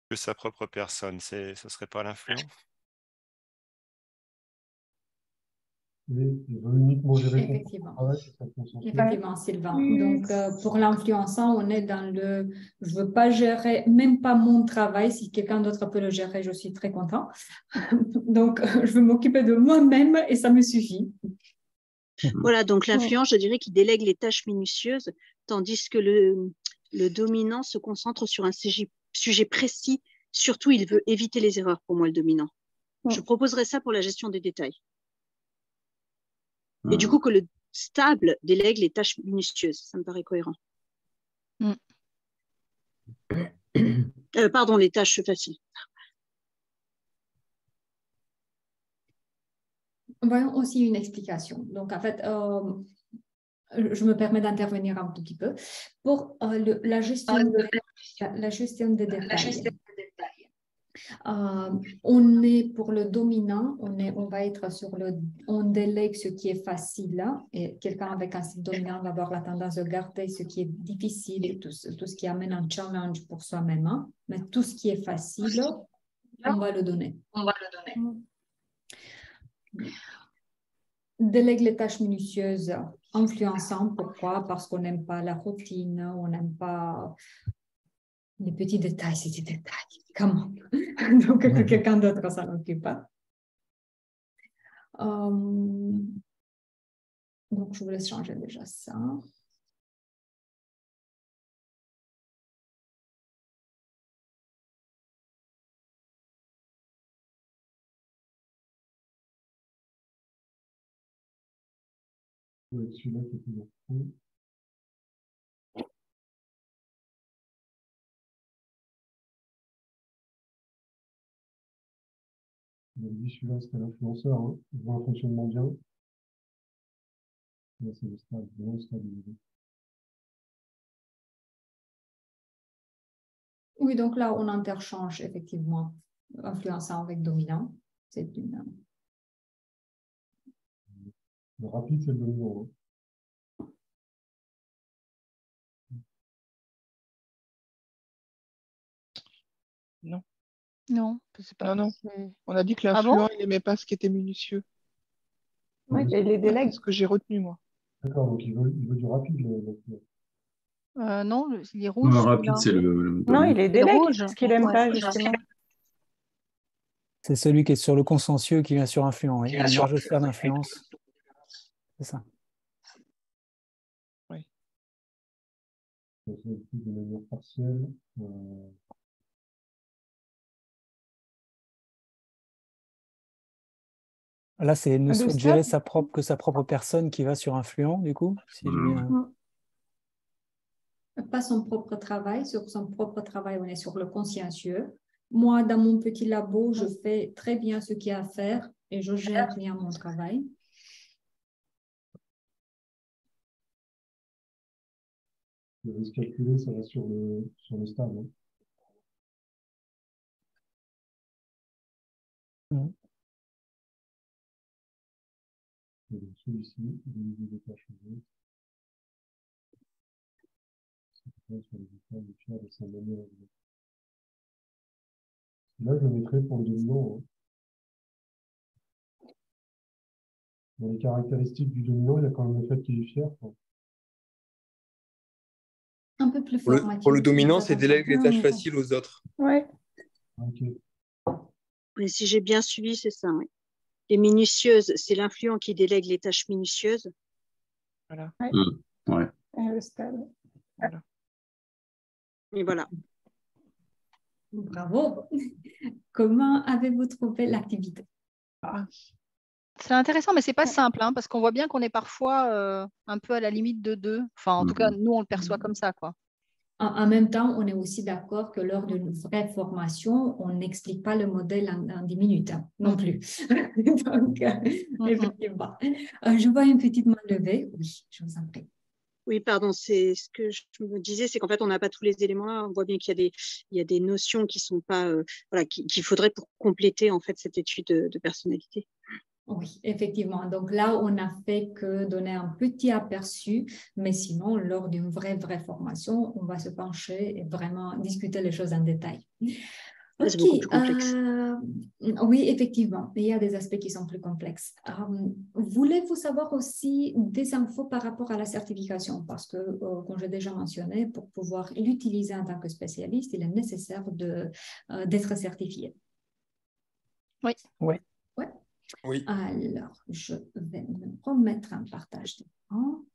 Speaker 3: Que sa propre personne, ce serait pas l'influence?
Speaker 8: Oui, il veut uniquement gérer son
Speaker 1: Effectivement.
Speaker 8: travail, c'est ça le consensus.
Speaker 1: Effectivement, Sylvain. Donc, pour l'influençant, on est dans le « je ne veux pas gérer, même pas mon travail. Si quelqu'un d'autre peut le gérer, je suis très content. Donc, je veux m'occuper de moi-même et ça me suffit. »
Speaker 13: Voilà, donc l'influence, je dirais qu'il délègue les tâches minutieuses, tandis que le dominant se concentre sur un sujet précis. Surtout, il veut éviter les erreurs, pour moi, le dominant. Je proposerais ça pour la gestion des détails. Et du coup, que le stable délègue les tâches minutieuses. Ça me paraît cohérent. Pardon, les tâches faciles.
Speaker 1: Voyons aussi une explication. Donc, en fait, je me permets d'intervenir un tout petit peu. Pour la gestion des détails. On est pour le dominant, on va être sur on délègue ce qui est facile là, et quelqu'un avec un style dominant va avoir la tendance de garder ce qui est difficile et tout ce qui amène un challenge pour soi-même, hein. Mais tout ce qui est facile, on va le donner. Délègue les tâches minutieuses influençantes. Pourquoi? Parce qu'on n'aime pas la routine, on n'aime pas les petits détails, c'est des détails. Comment? Donc, que quelqu'un d'autre s'en occupe. Donc, je vous laisse changer déjà ça.
Speaker 8: Oui, celui-là qui est toujours fou. On a dit celui-là, c'était l'influenceur, hein. Il voit un fonctionnement bien. Là, c'est le stade, bien stabilisé.
Speaker 1: Oui, donc là, on interchange effectivement influençant avec dominant. C'est une...
Speaker 8: Le rapide, c'est le dominant, hein.
Speaker 5: Non.
Speaker 2: Non, c'est pas.
Speaker 5: Non. On a dit que
Speaker 2: Ah
Speaker 5: l'influent,
Speaker 2: bon?
Speaker 5: il n'aimait pas ce qui était minutieux.
Speaker 6: Oui, et les délègues.
Speaker 5: C'est ce que j'ai retenu, moi.
Speaker 8: D'accord, donc il veut du rapide.
Speaker 2: Non, il est
Speaker 12: Non,
Speaker 2: rouge.
Speaker 12: le rapide, c'est le
Speaker 6: Non, il est
Speaker 2: Il est
Speaker 6: délègue,
Speaker 2: rouge.
Speaker 6: parce qu'il n'aime
Speaker 2: Ouais.
Speaker 6: pas, justement.
Speaker 9: C'est celui qui est sur le consensueux qui vient sur influent. Oui. Il y a une large sphère d'influence. C'est ça.
Speaker 5: Oui.
Speaker 8: Ça se fait de manière partielle.
Speaker 9: Là, c'est ne
Speaker 6: Le
Speaker 9: souhaite
Speaker 6: stade.
Speaker 9: gérer sa propre personne qui va sur influent, du coup. Si j'ai bien...
Speaker 1: Pas son propre travail. Sur son propre travail, on est sur le consciencieux. Moi, dans mon petit labo, je fais très bien ce qu'il y a à faire et je gère bien mon travail.
Speaker 8: Le risque calculé, ça va sur le stade, hein. Et donc celui-ci, il est détaché. C'est sur les détails de faire de sa manière. Là, je le mettrai pour le dominant, hein. Dans les caractéristiques du dominant, il y a quand même le fait qu'il est fier, quoi.
Speaker 1: Un peu plus
Speaker 11: Pour
Speaker 1: formatif.
Speaker 11: le dominant, c'est délègue les tâches faciles aux autres.
Speaker 6: Oui.
Speaker 8: Okay.
Speaker 13: Et si j'ai bien suivi, c'est ça, oui. Les minutieuses, c'est l'influent qui délègue les tâches minutieuses.
Speaker 5: Voilà.
Speaker 6: Ouais.
Speaker 12: Ouais.
Speaker 6: Et le stade.
Speaker 5: Voilà.
Speaker 13: Et voilà.
Speaker 1: Bravo. Comment avez-vous trouvé l'activité?
Speaker 2: C'est intéressant, mais ce n'est pas simple, hein, parce qu'on voit bien qu'on est parfois un peu à la limite de deux. Enfin, en tout cas, nous, on le perçoit comme ça, quoi.
Speaker 1: En même temps, on est aussi d'accord que lors d'une vraie formation, on n'explique pas le modèle en 10 minutes, hein, non plus. Donc, effectivement. Je vois une petite main levée. Oui, je vous en prie.
Speaker 13: Oui, pardon, c'est ce que je me disais, c'est qu'en fait, on n'a pas tous les éléments là. On voit bien qu'il y a des notions qui sont pas, voilà, qu'il faudrait pour compléter en fait cette étude de personnalité.
Speaker 1: Oui, effectivement. Donc là, on n'a fait que donner un petit aperçu, mais sinon, lors d'une vraie formation, on va se pencher et vraiment discuter les choses en détail.
Speaker 13: C'est beaucoup plus complexe.
Speaker 1: Oui, effectivement, il y a des aspects qui sont plus complexes. Voulez-vous savoir aussi des infos par rapport à la certification? Parce que, comme j'ai déjà mentionné, pour pouvoir l'utiliser en tant que spécialiste, il est nécessaire d'être certifié.
Speaker 2: Oui.
Speaker 1: Ouais.
Speaker 11: Oui.
Speaker 1: Alors, je vais me remettre en partage d'écran.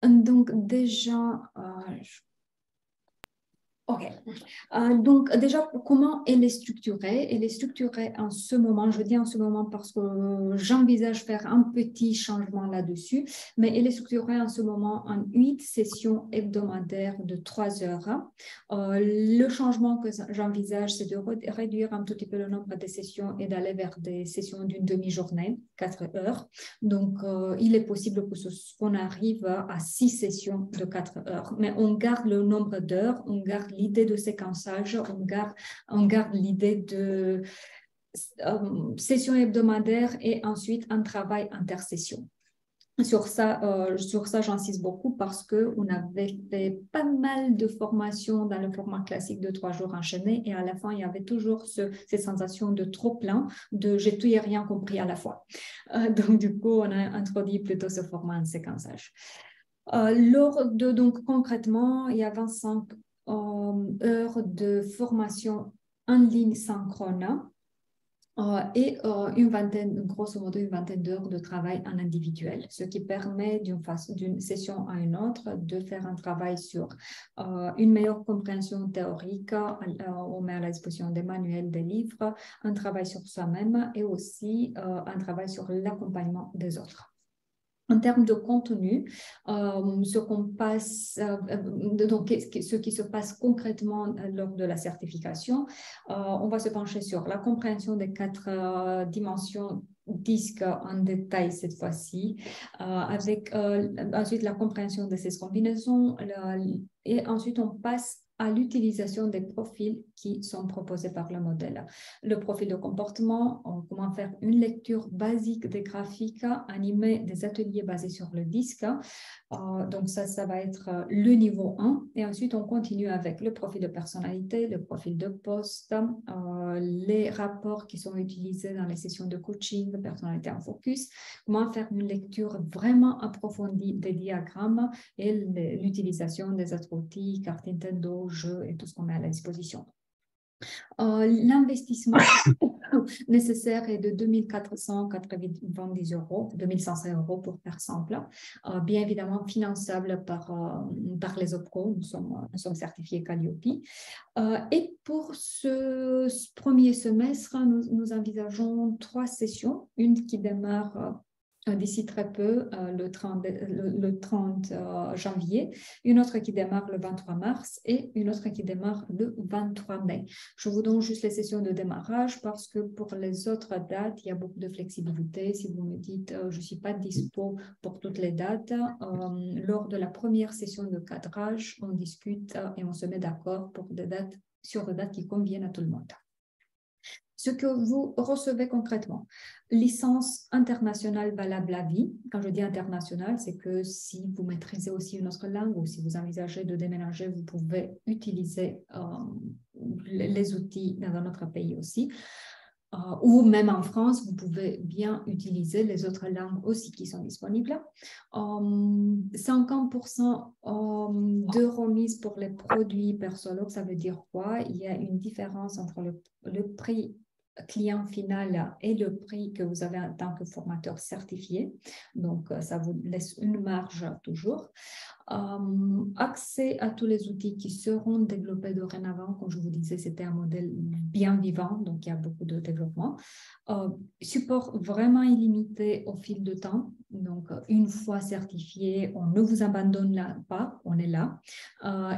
Speaker 1: Donc, déjà, OK. Donc, déjà, comment elle est structurée? Elle est structurée en ce moment, je dis en ce moment parce que j'envisage faire un petit changement là-dessus, mais elle est structurée en ce moment en 8 sessions hebdomadaires de 3 heures. Le changement que j'envisage, c'est de réduire un tout petit peu le nombre de sessions et d'aller vers des sessions d'une demi-journée, 4 heures. Donc, il est possible qu'on arrive à 6 sessions de 4 heures, mais on garde le nombre d'heures, on garde l'idée de séquençage, on garde l'idée de session hebdomadaire et ensuite un travail intersession. Sur ça, j'insiste beaucoup parce qu'on avait fait pas mal de formations dans le format classique de 3 jours enchaînés et à la fin, il y avait toujours cette sensation de trop plein, de j'ai tout et rien compris à la fois. Donc, du coup, on a introduit plutôt ce format en séquençage. Donc, concrètement, il y a 25 heures de formation en ligne synchrone et grosso modo une vingtaine d'heures de travail en individuel, ce qui permet d'une session à une autre de faire un travail sur une meilleure compréhension théorique, on met à la disposition des manuels, des livres, un travail sur soi-même et aussi un travail sur l'accompagnement des autres. En termes de contenu, ce qui se passe concrètement lors de la certification, on va se pencher sur la compréhension des 4 dimensions disques en détail cette fois-ci, avec ensuite la compréhension de ces combinaisons, et ensuite on passe à l'utilisation des profils qui sont proposés par le modèle. Le profil de comportement, comment faire une lecture basique des graphiques, animer des ateliers basés sur le disque. Donc ça va être le niveau 1. Et ensuite, on continue avec le profil de personnalité, le profil de poste, les rapports qui sont utilisés dans les sessions de coaching, de personnalité en focus, comment faire une lecture vraiment approfondie des diagrammes et l'utilisation des autres outils, cartes Nintendo, jeux et tout ce qu'on met à la disposition. L'investissement nécessaire est de 2490 €, 2500 € pour faire simple, bien évidemment finançable par les OPCO, nous sommes certifiés Calliope. Et pour ce premier semestre, nous envisageons 3 sessions, une qui démarre d'ici très peu, le 30 janvier, une autre qui démarre le 23 mars et une autre qui démarre le 23 mai. Je vous donne juste les sessions de démarrage parce que pour les autres dates, il y a beaucoup de flexibilité. Si vous me dites je ne suis pas dispo pour toutes les dates, lors de la première session de cadrage, on discute et on se met d'accord sur des dates qui conviennent à tout le monde. Ce que vous recevez concrètement, licence internationale valable à vie. Quand je dis internationale, c'est que si vous maîtrisez aussi une autre langue ou si vous envisagez de déménager, vous pouvez utiliser les outils dans un autre pays aussi. Ou même en France, vous pouvez bien utiliser les autres langues aussi qui sont disponibles. 50% de remise pour les produits Persologue, ça veut dire quoi? Il y a une différence entre le prix client final et le prix que vous avez en tant que formateur certifié. Donc, ça vous laisse une marge toujours. accès à tous les outils qui seront développés dorénavant. Comme je vous disais, c'était un modèle bien vivant, donc il y a beaucoup de développement. Support vraiment illimité au fil de temps. Donc, une fois certifié, on ne vous abandonne là pas, on est là.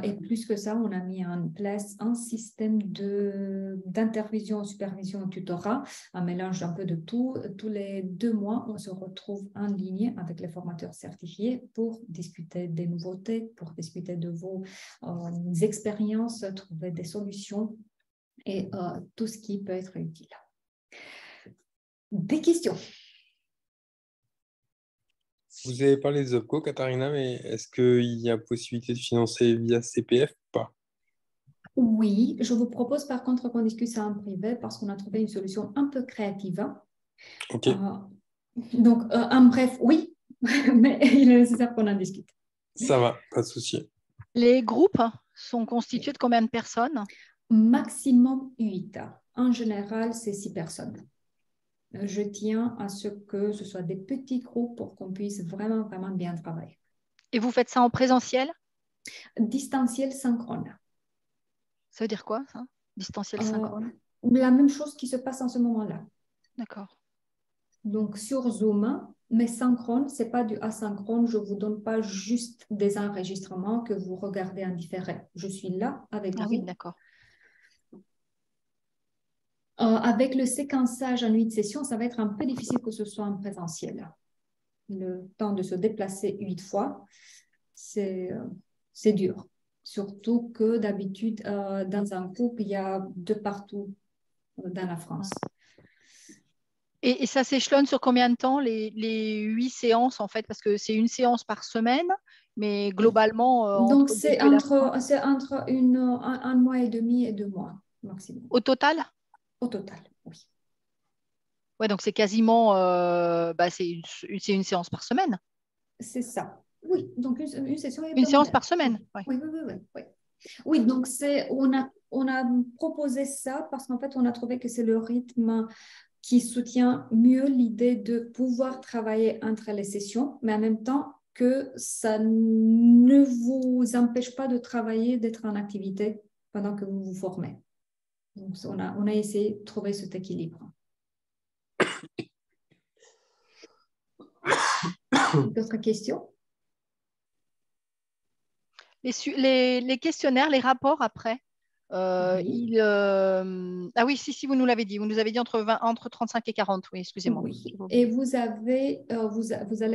Speaker 1: Et plus que ça, on a mis en place un système d'intervision, supervision, tutorat, un mélange un peu de tout. Tous les 2 mois, on se retrouve en ligne avec les formateurs certifiés pour discuter des nouveautés, pour discuter de vos expériences, trouver des solutions et tout ce qui peut être utile. Des questions?
Speaker 11: Vous avez parlé des OPCO, Katharina, mais est-ce qu'il y a possibilité de financer via CPF ou pas?
Speaker 1: Oui, je vous propose par contre qu'on discute ça en privé parce qu'on a trouvé une solution un peu créative.
Speaker 11: Ok.
Speaker 1: Donc, en bref, oui, mais il est nécessaire qu'on en discute.
Speaker 11: Ça va, pas de souci.
Speaker 2: Les groupes sont constitués de combien de personnes?
Speaker 1: Maximum 8. En général, c'est 6 personnes. Je tiens à ce que ce soit des petits groupes pour qu'on puisse vraiment, vraiment bien travailler.
Speaker 2: Et vous faites ça en présentiel?
Speaker 1: Distanciel synchrone.
Speaker 2: Ça veut dire quoi, ça? Distanciel synchrone?
Speaker 1: La même chose qui se passe en ce moment-là.
Speaker 2: D'accord.
Speaker 1: Donc, sur Zoom, mais synchrone, ce n'est pas du asynchrone. Je ne vous donne pas juste des enregistrements que vous regardez en différé. Je suis là avec vous.
Speaker 2: Ah oui, d'accord.
Speaker 1: Avec le séquençage en 8 sessions, ça va être un peu difficile que ce soit en présentiel. Le temps de se déplacer 8 fois, c'est dur. Surtout que d'habitude, dans un groupe, il y a de partout dans la France.
Speaker 2: Et ça s'échelonne sur combien de temps, les 8 séances, en fait? Parce que c'est une séance par semaine, mais globalement…
Speaker 1: Donc, c'est entre un mois et demi et 2 mois maximum.
Speaker 2: Au total?
Speaker 1: Au total, oui.
Speaker 2: Ouais, donc c'est quasiment… c'est une séance par semaine.
Speaker 1: C'est ça. Oui, donc une session
Speaker 2: Une séance par semaine.
Speaker 1: Oui, oui, oui, oui, oui. Oui, donc on a proposé ça parce qu'en fait, on a trouvé que c'est le rythme qui soutient mieux l'idée de pouvoir travailler entre les sessions, mais en même temps que ça ne vous empêche pas de travailler, d'être en activité pendant que vous vous formez. Donc, on a essayé de trouver cet équilibre. D'autres questions?
Speaker 2: Les questionnaires, les rapports après,
Speaker 1: Oui.
Speaker 2: Ah oui, si, vous nous l'avez dit. Vous nous avez dit entre 35 et 40. Oui, excusez-moi.
Speaker 1: Oui. Et vous allez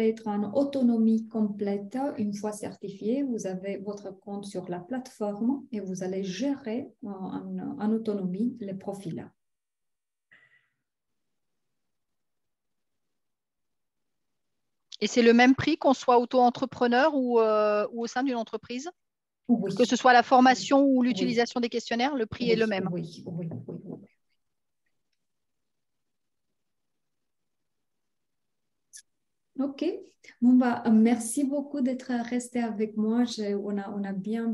Speaker 1: être en autonomie complète une fois certifié. Vous avez votre compte sur la plateforme et vous allez gérer en autonomie les profils.
Speaker 2: Et c'est le même prix qu'on soit auto-entrepreneur ou au sein d'une entreprise?
Speaker 1: Oui.
Speaker 2: Que ce soit la formation ou l'utilisation des questionnaires, le prix est le même?
Speaker 1: Oui, oui, oui, oui. Ok. Bon, merci beaucoup d'être resté avec moi. On a bien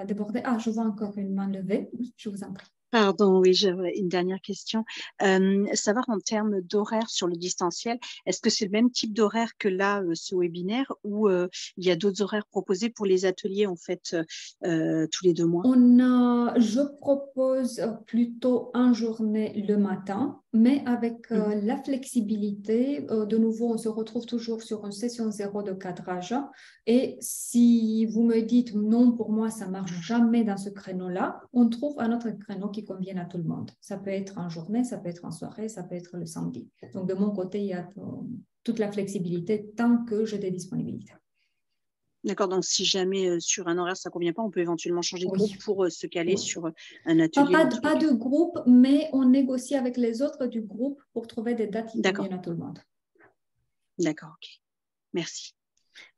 Speaker 1: débordé. Ah, je vois encore une main levée. Je vous en prie.
Speaker 13: Pardon, oui, j'avais une dernière question. Savoir en termes d'horaire sur le distanciel, est-ce que c'est le même type d'horaire que là, ce webinaire, ou il y a d'autres horaires proposés pour les ateliers, en fait, tous les 2 mois?
Speaker 1: Je propose plutôt en journée le matin, mais avec la flexibilité. De nouveau, on se retrouve toujours sur une session 0 de cadrage. Et si vous me dites non, pour moi, ça ne marche jamais dans ce créneau-là, on trouve un autre créneau qui convienne à tout le monde. Ça peut être en journée, ça peut être en soirée, ça peut être le samedi. Donc, de mon côté, il y a toute la flexibilité tant que j'ai des disponibilités.
Speaker 13: D'accord, donc si jamais sur un horaire ça ne convient pas, on peut éventuellement changer de groupe pour se caler sur un atelier.
Speaker 1: Pas de groupe, mais on négocie avec les autres du groupe pour trouver des dates qui conviennent à tout le monde.
Speaker 13: D'accord, ok. Merci.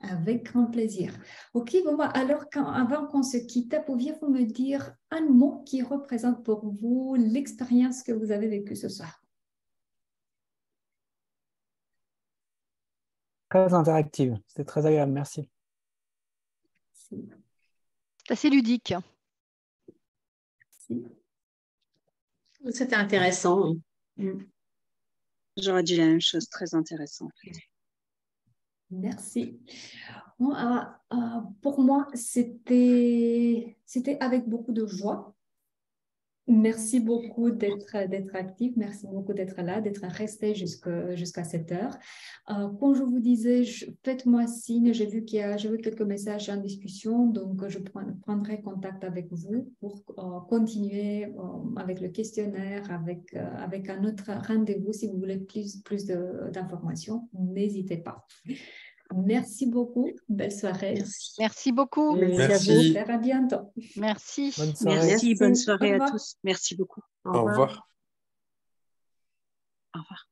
Speaker 1: Avec grand plaisir. Ok, bon, alors avant qu'on se quitte, pouviez-vous me dire un mot qui représente pour vous l'expérience que vous avez vécue ce soir?
Speaker 9: Très interactive, c'était très agréable, merci.
Speaker 2: C'est assez ludique.
Speaker 10: C'était intéressant.
Speaker 13: J'aurais dit la même chose, très intéressant.
Speaker 1: Merci. Bon, pour moi, c'était avec beaucoup de joie. Merci beaucoup d'être actif. Merci beaucoup d'être là, d'être resté jusqu'à cette heure. Comme je vous disais, faites-moi signe. J'ai vu quelques messages en discussion, donc je prendrai contact avec vous pour continuer avec le questionnaire, avec un autre rendez-vous. Si vous voulez plus d'informations, n'hésitez pas. Merci beaucoup. Belle soirée.
Speaker 2: Merci beaucoup.
Speaker 11: Merci.
Speaker 1: À bientôt.
Speaker 2: Merci.
Speaker 13: Merci. Bonne soirée à tous. Merci beaucoup.
Speaker 11: Au revoir.
Speaker 13: Au revoir.